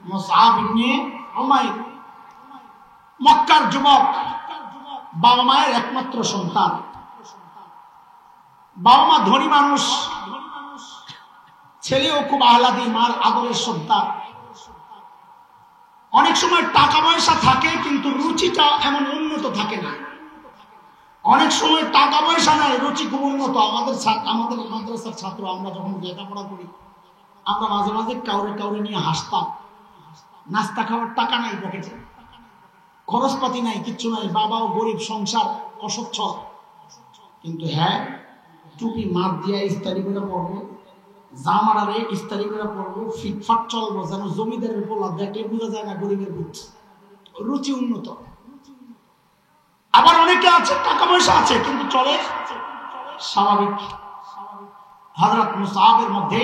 মুসআব ইবনে উমাইর। মক্কার যুবক, বাবা মায়ের একমাত্র সন্তান, বাবা মা ধনী মানুষ, ছেলেও খুব আহ্লাদী, মার আদরের সন্তান। অনেক সময় টাকা পয়সা থাকে কিন্তু রুচিটা এমন উন্নত থাকে না। অনেক সময় টাকা পয়সা নাই, রুচি খুব উন্নত। আমাদের মাদ্রাসার ছাত্র আমরা যখন লেখাপড়া করি, আমরা মাঝে মাঝে কাউরে নিয়ে হাসতাম। নাস্তা খাওয়ার টাকা নাই পকেটে, খরচপাতি নাই, কিচ্ছু নাই, বাবাও গরিব, সংসার অসচ্ছল, কিন্তু হ্যাঁ টুপি মার দিয়া ইস্তারি করে পড়বো, জামারারে ইস্তারি করে পড়বো, ফিটফাট চলবো, যেন জমিদারের পোলা, দেখলে বোঝা যায় না গরিবের বুঝ, রুচি উন্নত। আবার অনেকে আছে টাকা পয়সা আছে কিন্তু চলে স্বাভাবিক। হযরত মুসআবের মধ্যে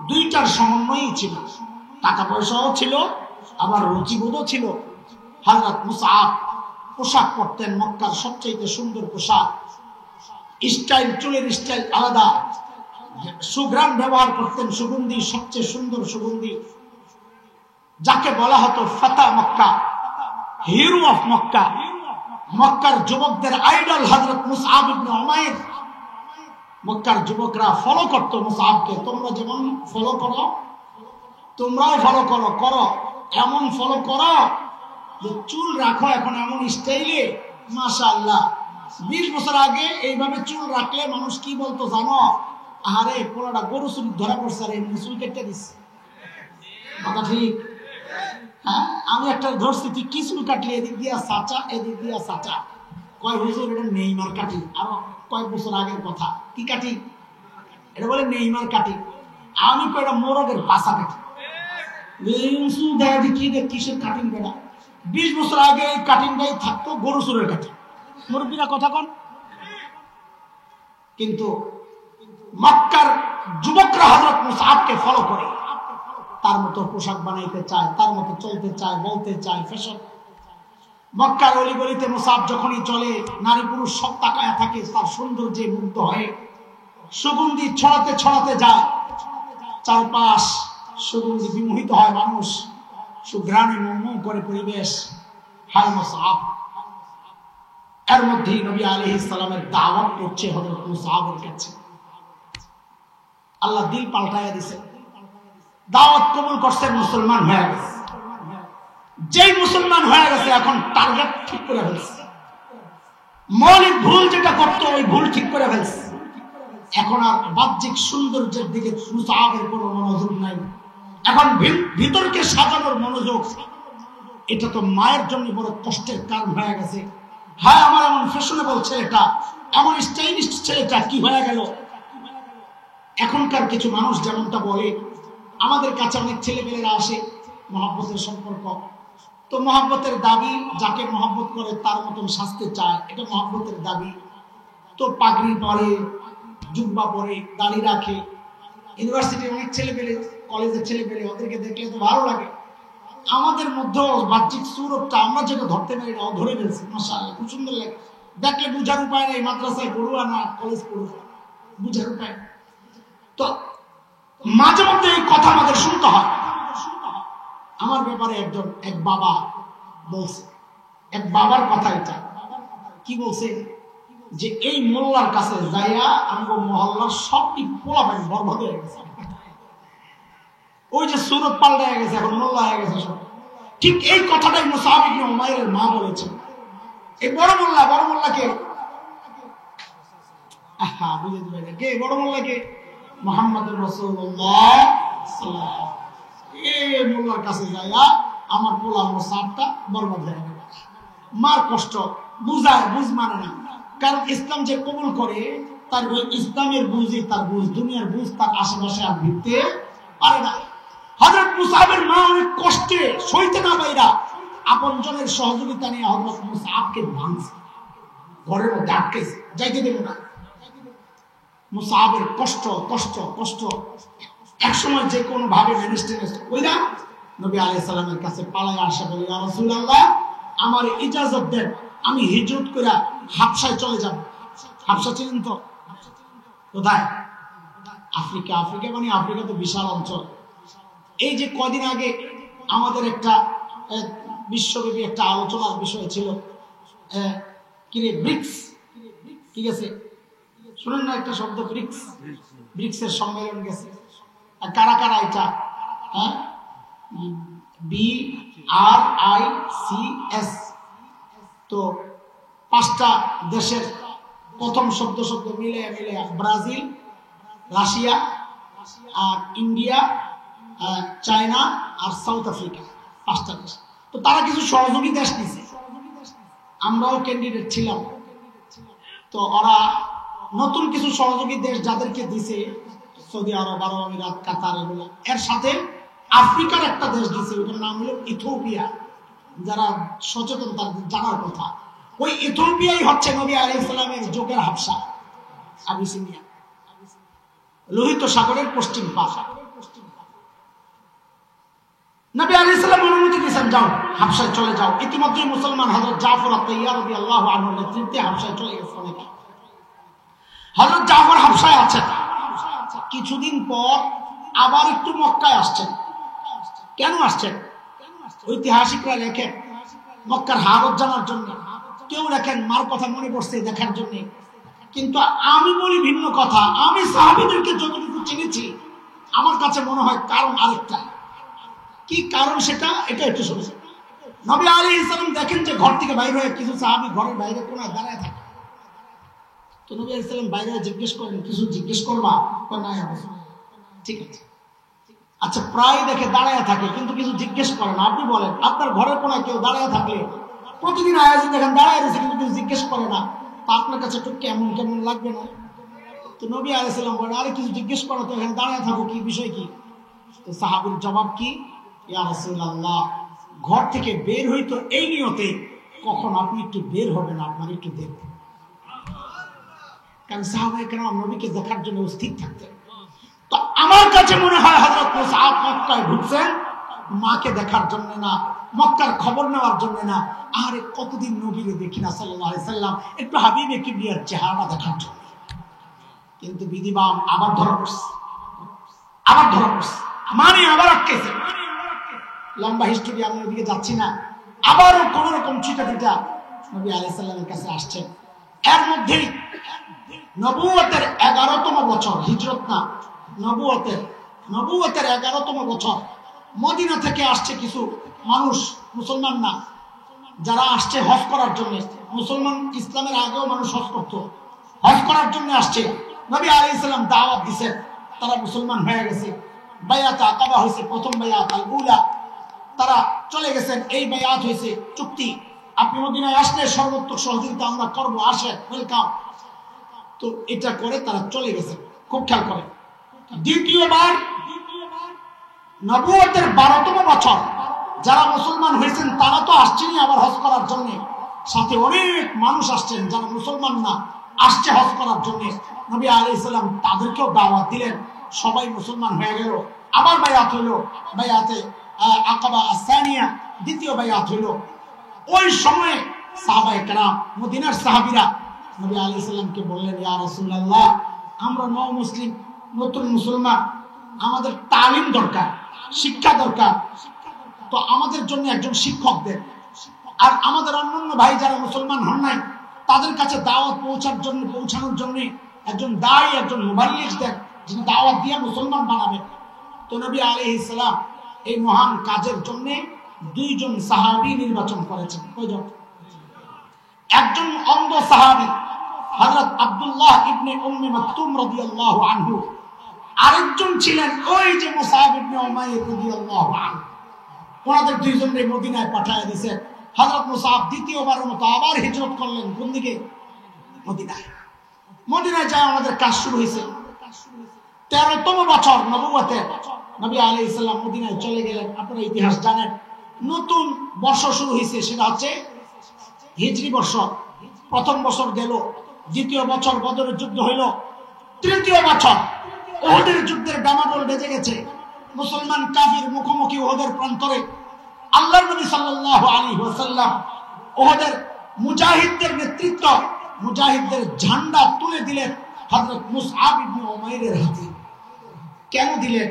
দুইটার সমন্বয়ই ছিল, টাকা পয়সাও ছিল আবার রুচিবোধও ছিল। হযরত মুসআব পোশাক পরতেন মক্কার সবচেয়ে সুন্দর পোশাক, স্টাইল, চুলের স্টাইল আলাদা, সুঘ্রাণ ব্যবহার করতেন, সুগন্ধি, সবচেয়ে সুন্দর সুগন্ধি, যাকে বলা হতো ফাতা মক্কা, হিরো অফ মক্কা, মক্কার যুবকদের আইডল হযরত মুসআব ইবনে উমাইর। মক্কার যুবকরা ফলো করত মুসআবকে, তোমরা যেমন ফলো করো তোমরাও ফলো করো, এমন ফলো করো যে চুল রাখো এখন এমন স্টাইলে, মাশাআল্লাহ। 20 বছর আগে এইভাবে চুল রাখলে মানুষ কি বলতো জানো? আরে পোলাটা গরু চুল ধরা পড়ছে, আর এমনি চুল কেটে দিচ্ছে, কথা ঠিক? হ্যাঁ, আমি একটা ধরছি, তুই কি চুল কাটলি? এদিক দিয়া চাচা, এদিক দিয়া চাচা। কয় হুজুর এটা নেইমার কাটি, আরো কয়েক বছর আগের কথা। কি কাটি? এটা বলে নেইমার কাটি। আমি কয় এটা মোরগের পাশা কাটি। কিসের কাটিং বেড়া? 20 বছর আগে এই কাটিংটাই থাকতো গরু চুরের কাটিং। মুরব্বীরা কথা কন। কিন্তু মক্কার যুবকরা হযরত মুসআবকে ফলো করে, তার মতো পোশাক বানাইতে চায়, তার মতো চলতে চায়, বলতে চায়, ফ্যাশন। মক্কার অলিগলিতে মুসআব যখনই চলে, নারী পুরুষ সব তাকায় থাকে, তার সৌন্দর্যে মুগ্ধ হয়ে সুগন্ধি ছড়াতে ছড়াতে যায়, চারপাশ সুগন্ধি বিমোহিত হয় মানুষ, সুঘ্রাণে মুমু করে পরিবেশ। হায় মুসআব। এর মধ্যেই নবী আলাইহিস সালামের দাওয়াত পড়ছে হযরত মুসআবের কাছে। আল্লাহ দিল পাল্টায়া দিয়েছে, দাওয়াত কবুল করছে, মুসলমান হয়ে গেছে। যেই মুসলমান হয়ে গেছে এখন টার্গেট ঠিক করে ফেলছে, মৌলিক ভুল যেটা করতো ওই ভুল ঠিক করে ফেলছে। এখন আর বাহ্যিক সৌন্দর্যের দিকে মুসআবের কোনো মনোযোগ নাই, এখন ভিতরকে সাজানোর মনোযোগ। এটা তো মায়ের জন্য বড় কষ্টের কারণ হয়ে গেছে। হ্যাঁ, আমার এমন ফ্যাশনেবল ছেলেটা, এমন স্টাইলিশ ছেলেটা কি হয়ে গেল? এখনকার কিছু মানুষ যেমনটা বলে, আমাদের কাছে অনেক ছেলেমেয়েরা আসে, মহব্বতের সম্পর্ক, তো মহব্বতের দাবি, যাকে মহব্বত করে তার মতন সাজতে চায়, এটা মহব্বতের দাবি। তো পাগড়ি পরে, জুব্বা পরে, দাড়ি রাখে। ইউনিভার্সিটির অনেক ছেলেমেয়ে, কলেজের ছেলেমেয়ে, ওদেরকে দেখলে তো ভালো লাগে। আমাদের মধ্যেও বাহ্যিক সুরতটা আমরা যেটা ধরতে পারি না, ধরে ফেলছি। মাশাআল্লাহ, খুব সুন্দর লাগে দেখলে, বুঝার উপায় নেই। মাদ্রাসায় পড়ুয়া না কলেজ পড়ুয়া, বুঝার উপায়। তো মাঝে মধ্যে এই কথা আমাদের শুনতে হয়। আমার ব্যাপারে এক বাবা বলছে, এক বাবার কথা এটা। কি বলছে? যে এই মোল্লার কাছে যাইয়া আমগো মহল্লার সবটি পোলাপাইন বরবাদ হয়ে গেছে। ওই যে সুরত পাল্টা হয়ে গেছে, এখন মোল্লা হয়ে গেছে সব। ঠিক এই কথাটাই মুসআব ইবনে উমাইরের মা বলেছেন। এই বড় মোল্লাকে বুঝে দিবেন কে? বড় মোল্লাকে মুহাম্মদুর রাসূলুল্লাহ সাল্লাল্লাহু আলাইহি এই মোল্লার কাছে যাইয়া আমার পোলা মুসআবটা বরবাদ হয়ে গেল। মার কষ্ট বুঝায়, বুঝ মানে না। কারণ ইসলাম যে কবুল করে তার ইসলামের বুঝই তার বুঝ, দুনিয়ার বুঝ তার আশেপাশে আর ভিড়তে পারে না। হযরত মুসআবের মা অনেক কষ্টে সইতে না পাইরা আপনজনের সহযোগিতা নিয়ে হযরত মুসআবকে ভাঙছে, ঘরের মধ্যে আটকেছে, যাইতে দেবে না। মুসআবের কষ্ট কষ্ট কষ্ট এক সময় যে কোনো ভাবে ম্যানেজ কইরা নবী আলাইহিস সালামের কাছে পালায় আসে, বলে ইয়া রাসূলুল্লাহ আমার ইজাজত দেন, আমি হিজরত করে হাবশায় চলে যাব। হাবশা চিনেন তো? কোথায়? আফ্রিকা। আফ্রিকা মানে আফ্রিকা তো বিশাল অঞ্চল। এই যে কদিন আগে আমাদের একটা বিশ্বব্যাপী একটা আলোচনার বিষয় ছিল কি রে, ব্রিক্স। ঠিক আছে, শুনেন না একটা শব্দ ব্রিক্স? ব্রিক্সের সম্মেলন গেছে। আর কারা কারা এটা? হ্যাঁ, BRICS। তো 5টা দেশের প্রথম শব্দ মিলে ব্রাজিল, রাশিয়া আর ইন্ডিয়া, চায়না আর সাউথ আফ্রিকা, 5টা দেশ। তো তারা কিছু সহযোগী দেশ নিছে, আমরাও ক্যান্ডিডেট ছিলাম। তো ওরা নতুন কিছু সহযোগী দেশ যাদেরকে দিছে, সৌদি আরব, আরব আমিরাত, কাতার, এগুলো, এর সাথে আফ্রিকার একটা দেশ দিছে, ওটার নাম হলো ইথিওপিয়া। যারা সচেতন তাদের জানার কথা, ওই ইথিওপিয়াই হচ্ছে নবী আলাইহিস সালামের যুগের হাবশা, আবিসিনিয়া, লোহিত সাগরের পশ্চিম পাশ। নবী আলাইহিস সালাম অনুমতি দিয়েছেন, যাও হাবশায় চলে যাও। ইতিমধ্যে মুসলমান হযরত জাফর আত-তাইয়ার রাদিয়াল্লাহু আনহুর নেতৃত্বে হাবশায় চলে গেছে অনেকে। হযরত জাফর হাবশায় আছেন, কিছুদিন পর আবার একটু মক্কায় আসছেন। কেন আসছেন? ঐতিহাসিকরা লেখেন মক্কার হালত জানার জন্য, কেউ লেখেন মার কথা মনে পড়ছে দেখার জন্য। কিন্তু আমি বলি ভিন্ন কথা। আমি সাহাবীদেরকে যতটুকু চিনেছি, আমার কাছে মনে হয় কারণ আরেকটা। কি কারণ সেটা? এটা একটু শুনুন। নবী আলাইহিস সালাম দেখেন যে ঘর থেকে বাইরে হয়ে কিছু সাহাবী ঘরের বাইরে কোনায় দাঁড়ায় থাকে। তো নবী আলাইহিস সালাম বাইরে জিজ্ঞেস করেন, কিছু জিজ্ঞেস করবা? না, ঠিক আছে। আচ্ছা, প্রায় দেখে দাঁড়ায় থাকে কিন্তু কিছু জিজ্ঞেস করে না। আপনি বলেন, আপনার ঘরের কোনায় কেউ দাঁড়ায় থাকলে, প্রতিদিন আয়োজন দেখেন দাঁড়ায় রয়েছে কিন্তু কিছু জিজ্ঞেস করে না, তা আপনার কাছে একটু কেমন কেমন লাগবে না? তো নবী আলাইহিস সালাম বলেন, আরে কিছু জিজ্ঞেস করো তো, এখানে দাঁড়ায় থাকো, কি বিষয় কি? তো সাহাবীর জবাব কি? ইয়া রাসূলুল্লাহ, ঘর থেকে বের হইতো এই নিয়তে, কখন আপনি একটু বের হবেন, আপনার একটু দেখবেন। কারণ সাহাবায়ে কেরাম নবীকে দেখার জন্য স্থির থাকতেন। তো আমার কাছে মনে হয় হযরত মুসআব মক্কায় ঢুকছেন মাকে দেখার জন্য না, মক্কার খবর নেওয়ার জন্য না, আরে কতদিন নবীরে দেখি না সাল্লাল্লাহু আলাইহি সাল্লাম, একটু হাবিবে কিবরিয়ার চেহারা দেখার জন্য। কিন্তু বিধিবাম আবার ধরা পড়ছে, মানে আবার আটকেছে। লম্বা হিস্টোরি, আমি ওইদিকে যাচ্ছি না। আবারও কোন রকম ছিটা পিটা নবী আলাইহিস সালামের কাছে আসছেন। এর মধ্যেই নবুয়তের 11তম বছর, হিজরত না, নবুয়তের 11তম বছর, মদিনা থেকে আসছে কিছু মানুষ, মুসলমান না, যারা আসছে হজ করার জন্য। মুসলমান, ইসলামের আগেও মানুষ হজ করত, হজ করার জন্য আসছে। নবী আলাইহিস সালাম দাওয়াত দিয়েছেন, তারা মুসলমান হয়ে গেছে। বায়াত আকাবা হয়েছে, প্রথম বায়াত আল উলা, তারা চলে গেছেন। এই বায়াত হয়েছে চুক্তি, আপনি মদিনায় আসলে সর্বোত্তম সহযোগিতা আমরা করবো, আসেন, ওয়েলকাম। তো এটা করে তারা চলে গেছে। খুব খেয়াল করে, দ্বিতীয়বার নবুয়তের 12তম বছর যারা মুসলমান হয়েছেন তারা তো আসছেনই আবার হজ করার জন্য, সাথে অনেক মানুষ আসছেন যারা মুসলমান না, আসছে হজ করার জন্য। নবী আলাইহিস সালাম তাদেরকেও দাওয়াত দিলেন, সবাই মুসলমান হয়ে গেল। আবার বায়াত হইল, বায়াতে আকাবা আস-সানিয়া, দ্বিতীয় বায়াত হইল। ওই সময়ে সাহাবায়ে কেরাম, মদিনার সাহাবীরা নবী আলাইহিস সালামকে বললেন, ইয়া রাসূলুল্লাহ, আমরা মুসলিম, নতুন মুসলমান, আমাদের তালিম দরকার, শিক্ষা দরকার, তো আমাদের জন্য একজন শিক্ষক দেন। আর আমাদের অন্যান্য ভাই যারা মুসলমান হন নাই তাদের কাছে দাওয়াত পৌঁছানোর জন্য একজন দায়ী, একজন মুবাল্লিগ দেন, যিনি দাওয়াত দিয়ে মুসলমান বানাবেন। তো নবী আলাইহিস সালাম এই মহান কাজের জন্য দুইজন সাহাবী নির্বাচন করেছেন। কয়জন? একজন অন্ধ সাহাবী হযরত আব্দুল্লাহ ইবনে উম্মে মাকতুম রাদিয়াল্লাহু আনহু, আরেকজন ছিলেন ওই যে মুসআব ইবনে উমাইর রাদিয়াল্লাহু আনহু। ওনাদের দুইজনকে মদিনায় পাঠিয়ে দিয়েছে। হযরত মুসআব দ্বিতীয়বারের মতো আবার হিজরত করলেন। কোন দিকে? মদিনায়। মদিনায় যায় আমাদের কাজ শুরু হয়েছে। 13তম বছর নবুয়তের নবী আলাইহিস সালাম মদিনায় চলে গেলেন। আপনারা ইতিহাস জানেন। নতুন বর্ষ শুরু হয়েছে, সেটা হচ্ছে হিজরি বর্ষ। প্রথম বছর গেল, দ্বিতীয় বছর বদরের যুদ্ধ হইল, তৃতীয় বছর উহুদের যুদ্ধের ডামাডোল বেজে গেছে। মুসলমান কাফির মুখোমুখি উহুদের প্রান্তরে। আল্লাহর নবী সাল্লাল্লাহু আলাইহি ওয়াসাল্লাম উহুদের মুজাহিদদের নেতৃত্ব, মুজাহিদদের ঝান্ডা তুলে দিলেন হযরত মুসআব ইবনে উমাইরের হাতে। কেন দিলেন?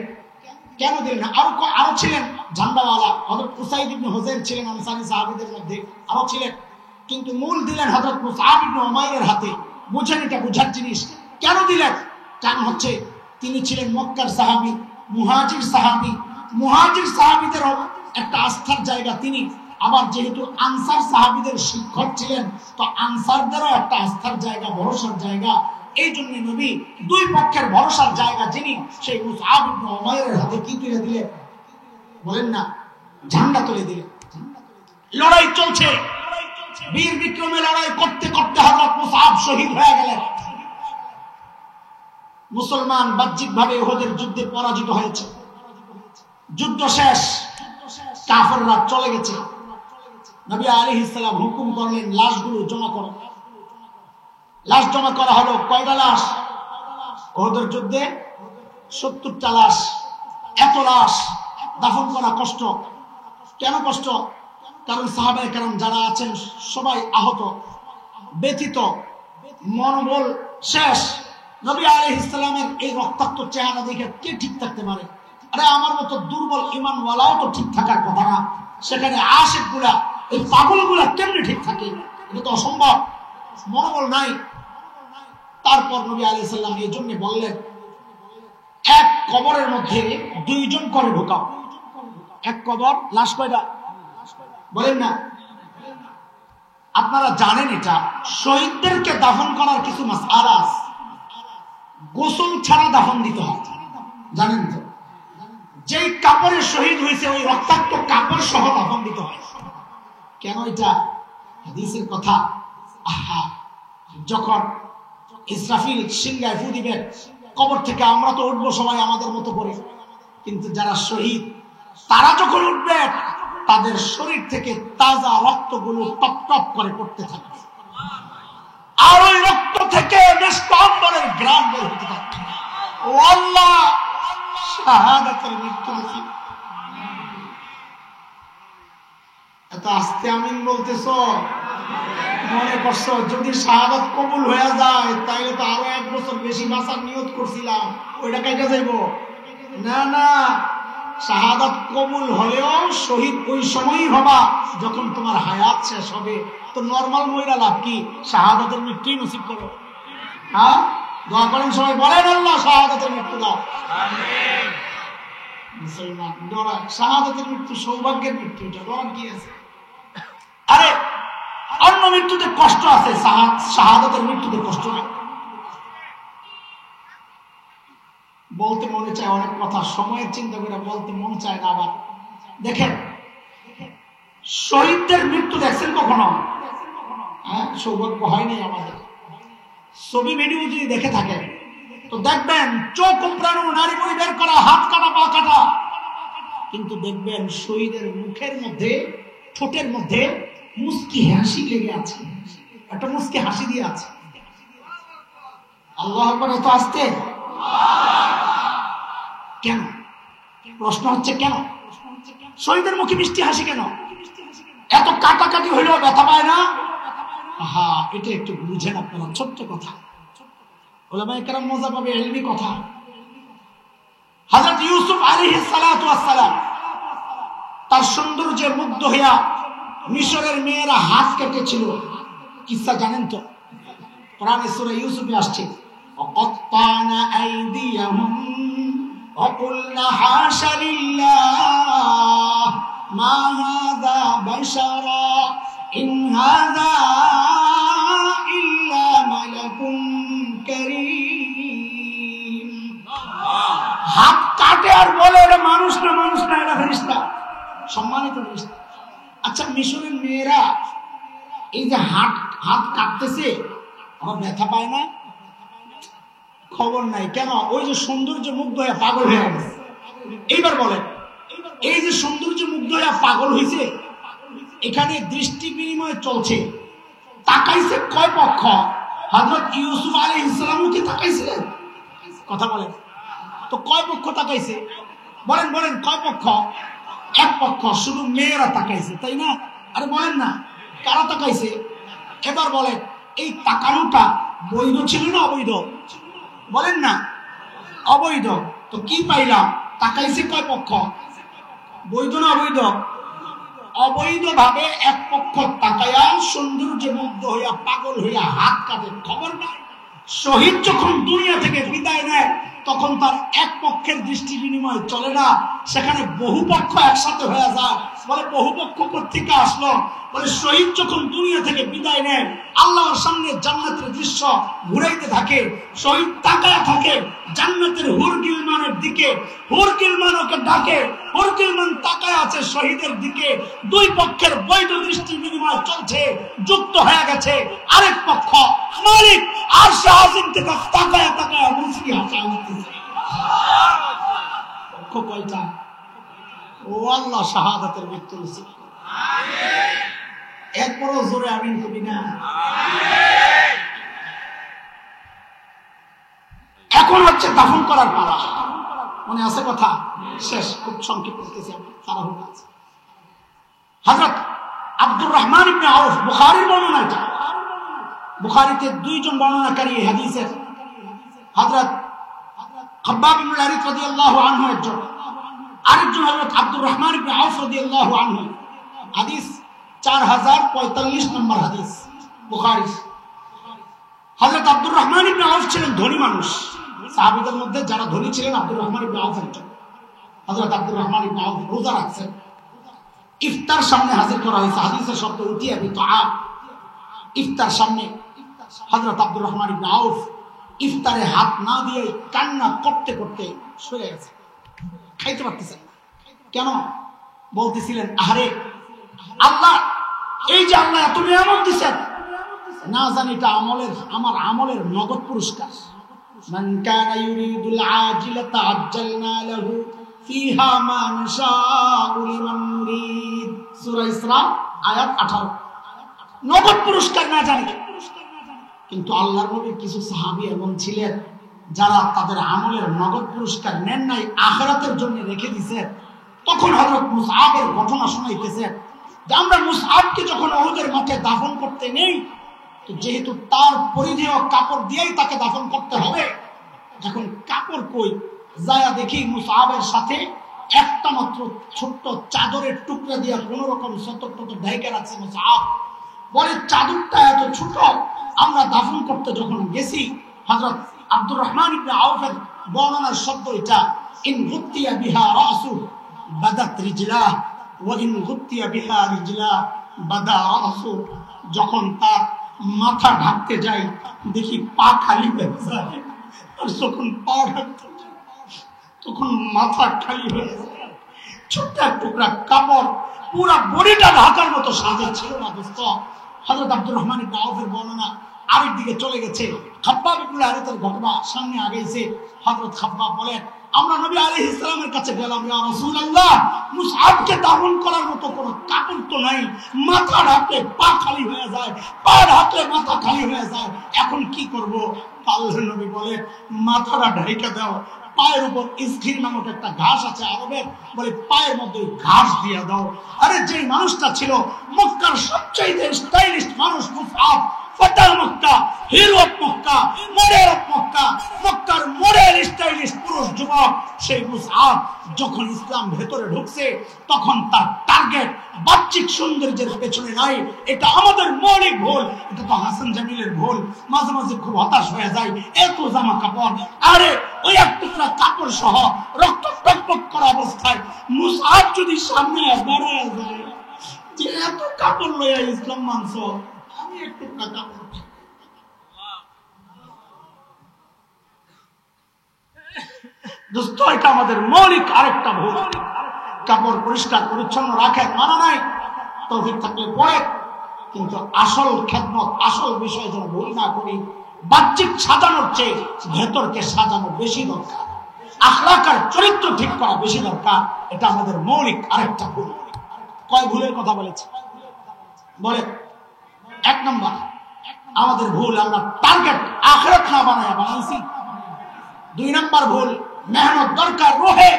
আরো ছিলেন ঝান্ডাওয়ালা। হযরত উসাইদ ইবনে হুযাইর ছিলেন আনসারী সাহাবীদের মধ্যে, আরো ছিলেন, কিন্তু মূল দিলেন হযরত মুসআব ইবনে উমাইরের হাতে। বুঝেন, এটা বুঝার জিনিস। কেন দিলেন? কারণ হচ্ছে তিনি ছিলেন মক্কার সাহাবী, মুহাজির সাহাবী। মুহাজির সাহাবীদের একটা আস্থার জায়গা তিনি, আবার যেহেতু আনসার সাহাবীদের শিক্ষক ছিলেন, তো আনসারদেরও একটা আস্থার জায়গা, ভরসার জায়গা। এই জন্য নবী দুই পক্ষের ভরসার জায়গা যিনি, সেই মুসআব ইবনে উমাইরের হাতে কি তুলে দিলেন? বলেন না, ঝান্ডা তুলে দিলেন। লড়াই চলছে, বীর বিক্রমে লড়াই করতে করতে হযরত মুসআব শহীদ হয়ে গেলেন। মুসলমান বাহ্যিকভাবে উহুদের যুদ্ধে পরাজিত হয়েছে। যুদ্ধ শেষ, কাফেররা চলে গেছে। নবী আলাইহিস সালাম হুকুম করলেন লাশগুলো জমা করো। লাশ জমা করা হলো। কয়টা লাশ? উহুদের যুদ্ধে 70টা লাশ। এত লাশ দাফন করা কষ্ট। কেন কষ্ট? কারণ সাহাবায়ে কেরাম যারা আছেন সবাই আহত, ব্যথিত, মনোবল শেষ। নবী আলাইহিস সালামের এই রক্তাক্ত চেহারা দেখে কে ঠিক থাকতে পারে? আরে আমার মতো দুর্বল ঈমানওয়ালাও তো ঠিক থাকার কথা না, সেখানে আশিকগুলা, এই পাগলগুলা কেমনে ঠিক থাকে? এটা তো অসম্ভব, মনোবল নাই। তারপর নবী আলাইহিস সালাম এই জন্য বললেন, এক কবরের মধ্যে দুইজন করে ঢোকাও। এক কবর, লাশ কয়টা? বলেন না। আপনারা জানেন এটা শহীদদেরকে দাফন করার কিছু মাসআলা আছে। গোসল ছাড়া দাফন দিতে হয়, জানেন তো? যেই কাপড়ে শহীদ হয়েছে ওই রক্তাক্ত কাপড় সহ দাফন দিতে হয়। কেন? এটা হাদিসের কথা। আহা, যখন ইসরাফিল সিংহায় ফু দিবেন, কবর থেকে আমরা তো উঠবো সবাই আমাদের মতো করে, কিন্তু যারা শহীদ তারা যখন উঠবে তাদের শরীর থেকে তাজা রক্তগুলো টপ টপ করে পড়তে থাকবে, আর ওই রক্ত থেকে নিষ্পাম্বরের গ্রাম বের হতে থাকবে। ও আল্লাহ, শাহাদাতের মৃত্যু নসিব। এত আস্তে আমিন বলতেছ, মনে করছো যদি শাহাদাত কবুল হয়ে যায় তাইলে তো আরো 1 বছর বেশি বাঁচার নিয়ত করছিলাম, ওইটা কাইটা যাইব না। না, শাহাদাত কবুল হলেও শহীদ ওই সময়ই হবা যখন তোমার হায়াত শেষ হবে। তো নরমাল মইরা লাভ কি? শাহাদাতের মৃত্যু নসিব করো। হ্যাঁ, দোয়া করেন সবাই, বলেন আল্লাহ শাহাদাতের মৃত্যু দাও। আমিন। মুসলমান ডরা, শাহাদাতের মৃত্যু সৌভাগ্যের মৃত্যু, এটা ডরার কি আছে? আরে অন্য মৃত্যুতে কষ্ট আছে, শাহাদাতের মৃত্যুতে কষ্ট নেই। বলতে মনে চায় অনেক কথা, সময়ের চিন্তা করে বলতে মন চায় না। আবার দেখেন, শহীদদের মৃত্যু দেখছেন কখনো? হ্যাঁ, সৌভাগ্য হয়নি আমাদের। ছবি ভিডিও যদি দেখে থাকেন তো দেখবেন চোখ প্রাণ নারী বলি বের করা, হাত কাটা, পা কাটা, কিন্তু দেখবেন শহীদের মুখের মধ্যে, ঠোঁটের মধ্যে মুস্কি হাসি লেগে আছে, একটা মুস্কি হাসি দিয়ে আছে। আল্লাহু আকবার। এত আসতে কেন? প্রশ্ন হচ্ছে কেন শহীদের মুখে মিষ্টি হাসি কেন? এত কাটাকাটি হইলেও ব্যথা পায় না? হ্যাঁ, এটা একটু বুঝেন আপনারা। ছোট্ট কথা, উলামায়ে কেরাম মজা পাবে, ইলমি কথা। হযরত ইউসুফ আলাইহিস সালাতু ওয়াস সালাম তার সৌন্দর্যে মুগ্ধ হইয়া মিশরের মেয়েরা হাত কেটেছিল, কিসসা জানেন তো? কোরআনে সূরা ইউসুফে আসছে, ওয়াকাত্তানা আইদিয়াহুম ওয়া কুলনা হাশা লিল্লাহ মা হাযা বাশারা ইন হাযা ইল্লা মালাকুন কারীম। হাত কাটে আর বলে এটা মানুষ না, মানুষ না, এটা ফেরেশতা, সম্মানিত ফেরেশতা। আচ্ছা, মিশরের মেয়েরা এই যে হাত কাটতেছে, আমার ব্যথা পায় না? খবর নাই। কেন? ওই যে সৌন্দর্য মুগ্ধ হয়ে পাগল হয়ে গেছে। এইবার বলেন, এই যে সৌন্দর্য মুগ্ধ হয়ে পাগল হয়েছে, এখানে দৃষ্টি বিনিময় চলছে, তাকাইছে কয় পক্ষ? হযরত ইউসুফ আলাইহিস সালামও কি তাকাইছিলেন? কথা বলেন তো, কয় পক্ষ তাকাইছে? বলেন বলেন, কয় পক্ষ? এক পক্ষ, শুধু মেয়েরা তাকাইছে, তাই না? আরে বলেন না, কারা তাকাইছে? এবার বলেন, এই তাকানোটা বৈধ ছিল না অবৈধ? বলেন না, অবৈধ। তো কি পাইলাম? তাকাইছে কয় পক্ষ? বৈধ না অবৈধ? অবৈধ ভাবে এক পক্ষ তাকায়া সৌন্দর্যে মুগ্ধ হইয়া পাগল হইয়া হাত কাটে, খবর নাই। শহীদ যখন দুনিয়া থেকে বিদায় নেয়, তখন তার এক পক্ষের দৃষ্টি বিনিময় চলে না, সেখানে বহু পক্ষ একসাথে হয়ে যায়। বলে বহু পক্ষ কোত্থেকে আসলো? বলে শহীদ যখন দুনিয়া থেকে বিদায় নেয়, আল্লাহর সামনে জান্নাতের দৃশ্য ঘুরাইতে থাকে, শহীদ তাকায় থাকে জান্নাতের হুর গিলমানের দিকে, হুর গিলমান ওকে ডাকে, হুর গিলমান তাকায় আছে শহীদের দিকে। দুই পক্ষের বৈধ দৃষ্টি বিনিময় চলছে, যুক্ত হয়ে গেছে। আরেক পক্ষ মালিক আর শাহজিন থেকে তাকায় তাকায় মুসকি হাসা উঠতেছে। পক্ষ কয়টা? ও আল্লাহ, শাহাদাতের মৃত্যু নসিব করুন। এরপরও জোরে আমিন কবি না? এখন হচ্ছে দাফন করার পালা। মনে আছে কথা? শেষ, খুব সংক্ষেপ করতেছি, তাড়াহুড়ো আছে। হযরত আব্দুর রহমান ইবনে আউফ, বুখারীর বর্ণনা এটা, বুখারীতে দুইজন বর্ণনাকারী হাদিসের, হযরত খাব্বাব ইবনে আরিত রাদিয়াল্লাহু আনহু একজন, আরেকজন হযরত আব্দুর রহমান ইবনে আউফ রাদিয়াল্লাহু আনহু। হাদিস 4045 নম্বর হাদিস বুখারী। হযরত আব্দুর রহমান ইবনে আউফ ছিলেন ধনী মানুষ। সাহাবীদের মধ্যে যারা ধনী ছিলেন, আব্দুর রহমান ইবনে আউফ একজন। হযরত আব্দুর রহমান ইবনে আউফ রোজা রাখছেন, ইফতার সামনে হাজির করা হয়েছে। হাদিসের শব্দ উতিয়া বিতআম, ইফতার সামনে। হযরত আব্দুর রহমান ইবনে আউফ ইফতারে হাত না দিয়ে কান্না করতে করতে শুয়ে গেছে, খাইতে পারতেছেন না। কেন? বলতেছিলেন, আহারে আল্লাহ, এই যে আল্লাহ এত নিয়ামত দিয়েছেন, না জানি এটা আমার আমলের নগদ পুরস্কার। মান কানা ইউরিদুল আজিলাতা আজ্জালনা লাহু ফিহা মা নাশাউ লিমান নুরিদ, সূরা ইসরা আয়াত 18। নগদ পুরস্কার না জানি, কিন্তু আল্লাহর নবীর কিছু সাহাবী এমন ছিলেন যারা তাদের আমলের নগদ পুরস্কার নেন নাই, আখিরাতের জন্য রেখে দিয়েছেন। তখন হযরত মুসআবের ঘটনা শোনাইতেছেন যে আমরা মুসআবকে যখন উহুদের মাঠে দাফন করতে নেই, তো যেহেতু তার পরিধেয় কাপড় দিয়েই তাকে দাফন করতে হবে, এখন কাপড় কই, যায়া দেখি মুসআবের সাথে একটা মাত্র ছোট্ট চাদরের টুকরা দিয়ে কোন রকম সতর্ক ঢেকে রাখছে মুসআব। বলে চাদরটা এত ছোট, আমরা দাফন করতে যখন গেছি, হযরত আব্দুর রহমান ইবনে আউফের বর্ণনার শব্দ এটা, ইন গুতিয়া বিহা রাসু বাদাত রিজলাহ ওয়া ইন গুতিয়া বিহা রিজলাহ বাদা রাসু। যখন তার মাথা ঢাকতে যাই, দেখি পা খালি হয়ে যায়, আর যখন পা ঢাকতে যাই তখন মাথা খালি হয়ে যায়। ছোট্ট এক টুকরা কাপড় পুরা বডিটা ঢাকার মতো সাজে ছিল না দোস্ত। হযরত আব্দুর রহমান ইবনে আউফের বর্ণনা আরেক দিকে চলে গেছে। খাব্বাব ইবনে আরিতের ঘটনা সামনে আগেছে। হযরত খাব্বাব বলেন, আমরা নবী আলাইহিস সালামের কাছে গেলাম, ইয়া রাসূলুল্লাহ, মুসআবকে দাফন করার মতো কোনো কাপড় তো নাই, মাথা ঢাকলে পা খালি হয়ে যায়, পা ঢাকলে মাথা খালি হয়ে যায়, এখন কি করব? আল্লাহর নবী বলে, মাথাটা ঢাইকা দাও, পায়ের উপর ইসখির নামক একটা ঘাস আছে আরবের, বলে পায়ের মধ্যে ঘাস দিয়ে দাও। আরে যে মানুষটা ছিল মক্কার সবচেয়ে স্টাইলিশ মানুষ মুসআব, ফাতা Mecca, hero of Mecca, model of Mecca, মক্কার মডেল স্টাইলিশ পুরুষ যুবক সেই মুসআব যখন ইসলাম ভেতরে ঢুকছে তখন তার টার্গেট বাহ্যিক সৌন্দর্যের পেছনে নাই। এটা আমাদের মৌলিক ভুল। এটা তো হাসান জামিলের ভুল। মাঝে মাঝে খুব হতাশ হয়ে যায়, এত জামা কাপড়, আরে ওই এক টুকরা কাপড় সহ রক্ত টকটক করা অবস্থায় মুসআব যদি সামনে দাঁড়ায় যায় যে এত কাপড় লইয়া ইসলাম মানছ, আমি এক টুকরা কাপড়। দোস্ত, এটা আমাদের মৌলিক আরেকটা ভুল। কাপড় পরিষ্কার পরিচ্ছন্ন রাখেন, মানা নাই, তৌফিক থাকলে পরে, কিন্তু আসল খেদমত, আসল বিষয় যেন ভুল না করি। বাহ্যিক সাজানোর চেয়ে ভেতরকে সাজানো বেশি দরকার, আখলাক আর চরিত্র ঠিক করা বেশি দরকার। এটা আমাদের মৌলিক আরেকটা ভুল। কয় ভুলের কথা বলেছি বলে? এক নম্বর আমাদের ভুল, আমরা টার্গেট আখিরাত না বানাইছি। দুই নম্বর ভুল, মেহনত দরকার রোহে,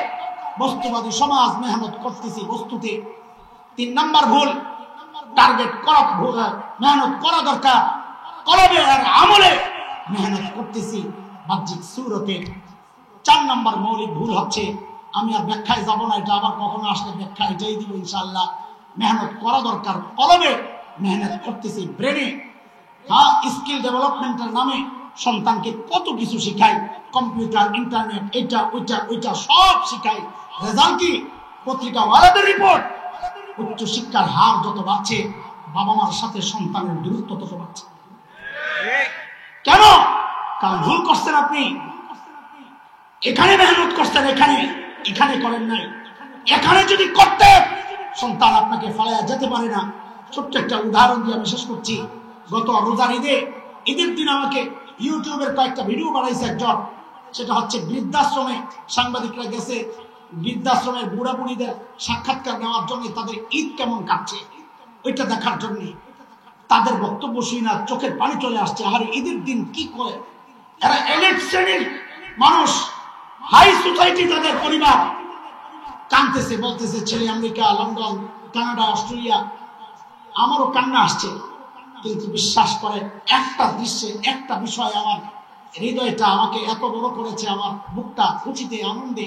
বস্তুবাদী সমাজ মেহনত করতেছি বস্তুতে। তিন নম্বর ভুল, টার্গেট করা ভুল, মেহনত করা দরকার কলবে আর আমলে, মেহনত করতেছি বাহ্যিক সুরতে। চার নম্বর মৌলিক ভুল হচ্ছে, আমি আর ব্যাখ্যায় যাব না, এটা আবার কখনো আসলে ব্যাখ্যা এটাই দিব ইনশাআল্লাহ। মেহনত করা দরকার কলবে, মেহনত করতেছি ব্রেনে। হ্যাঁ, স্কিল ডেভেলপমেন্টের নামে সন্তানকে কত কিছু শিখাই, কম্পিউটার, ইন্টারনেট, এটা ওইটা ওইটা সব শিখাই। রেজাল্ট কি? পত্রিকা ওয়ালাদের রিপোর্ট। উচ্চ শিক্ষার হার যত বাড়ছে, বাবা মার সাথে সন্তানের দূরত্ব তত বাড়ছে। কেন? কারণ ভুল করছেন আপনি। এখানে মেহনত করছেন, এখানে করেন নাই। এখানে যদি করতে, সন্তান আপনাকে ফালায়া যেতে পারে না। ছোট্ট একটা উদাহরণ দিয়ে আমি শেষ করছি। গত রোজার ঈদের দিন আমাকে ইউটিউবের কয়েকটা ভিডিও বানাইছে একজন। সেটা হচ্ছে বৃদ্ধাশ্রমে সাংবাদিকরা গেছে, বৃদ্ধাশ্রমের বুড়া বুড়িদের সাক্ষাৎকার নেওয়ার জন্য, তাদের ঈদ কেমন কাটছে ওইটা দেখার জন্য। তাদের বক্তব্য শুনে না চোখের পানি চলে আসছে। আর ঈদের দিন কি করে এরা, এলিট শ্রেণীর মানুষ, হাই সোসাইটি, তাদের পরিবার কাঁদতেছে, বলতেছে ছেলে আমেরিকা, লন্ডন, কানাডা, অস্ট্রেলিয়া। আমারও কান্না আসছে, কিন্তু বিশ্বাস করে একটা দৃশ্যে, একটা বিষয় আমার হৃদয়টা আমাকে এত বড় করেছে, আমার বুকটা খুশিতে, আনন্দে,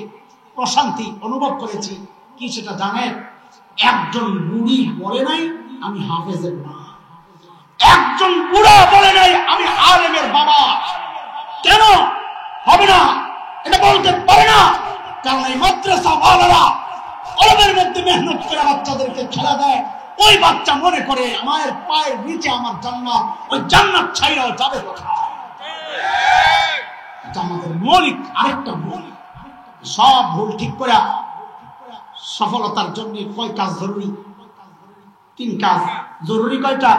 প্রশান্তি অনুভব করেছি। কি সেটা জানেন? একজন বুড়ি বলে নাই আমি হাফেজের মা, একজন বুড়া বলে নাই আমি আলেমের বাবা। কেন হবে না? এটা বলতে পারে না, কারণ এই মাদ্রাসা ওয়ালারা কলমের মধ্যে মেহনত করে বাচ্চাদেরকে খেলা দেয়। ওই বাচ্চা মনে করে আমার পায়ের নিচে আমার জান্নাত, ওই জান্নাত ছাইরাও যাবে কোথায়? এটা আমাদের মৌলিক আরেকটা ভুল। সব ভুল ঠিক করে সফলতার জন্য কয় কাজ জরুরি? 3 কাজ জরুরি। কয়টা?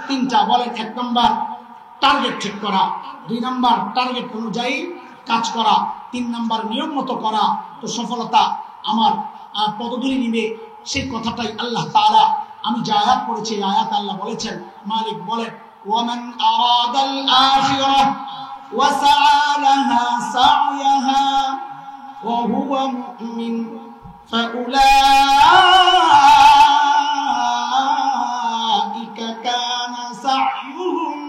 3টা বলেন। 1 নম্বর টার্গেট ঠিক করা, 2 নম্বর টার্গেট অনুযায়ী কাজ করা, 3 নম্বর নিয়ম মতো করা। তো সফলতা আমার পদধূলি নিবে, সেই কথাটাই আল্লাহ তাআলা, আমি যে আয়াত পড়েছি আয়াত আল্লাহ বলেছেন, মালিক বলেন, ওয়ামান আরাদাল আখিরাহ ওয়া সাআ লাহা সা'য়াহা ওয়া হুয়া মুমিন ফাউলাইকা কানা সা'য়ুহুম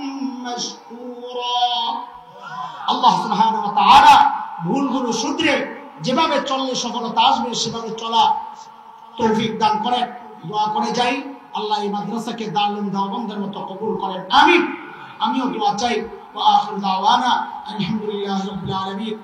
মাশকুরা। আল্লাহ সুবহানাহু ওয়া তাআলা ভুলগুলো শুধরে যেভাবে চললে সফলতা আসবে সেভাবে চলা তৌফিক দান করেন। দোয়া করে যাই, আল্লাহ এই মাদ্রাসাকে দারুল দেওবন্দের মতো কবুল করেন, আমিন। আমিও দোয়া চাই। ওয়া আখিরু দাওয়ানা আলহামদুলিল্লাহি রাব্বিল আলামিন।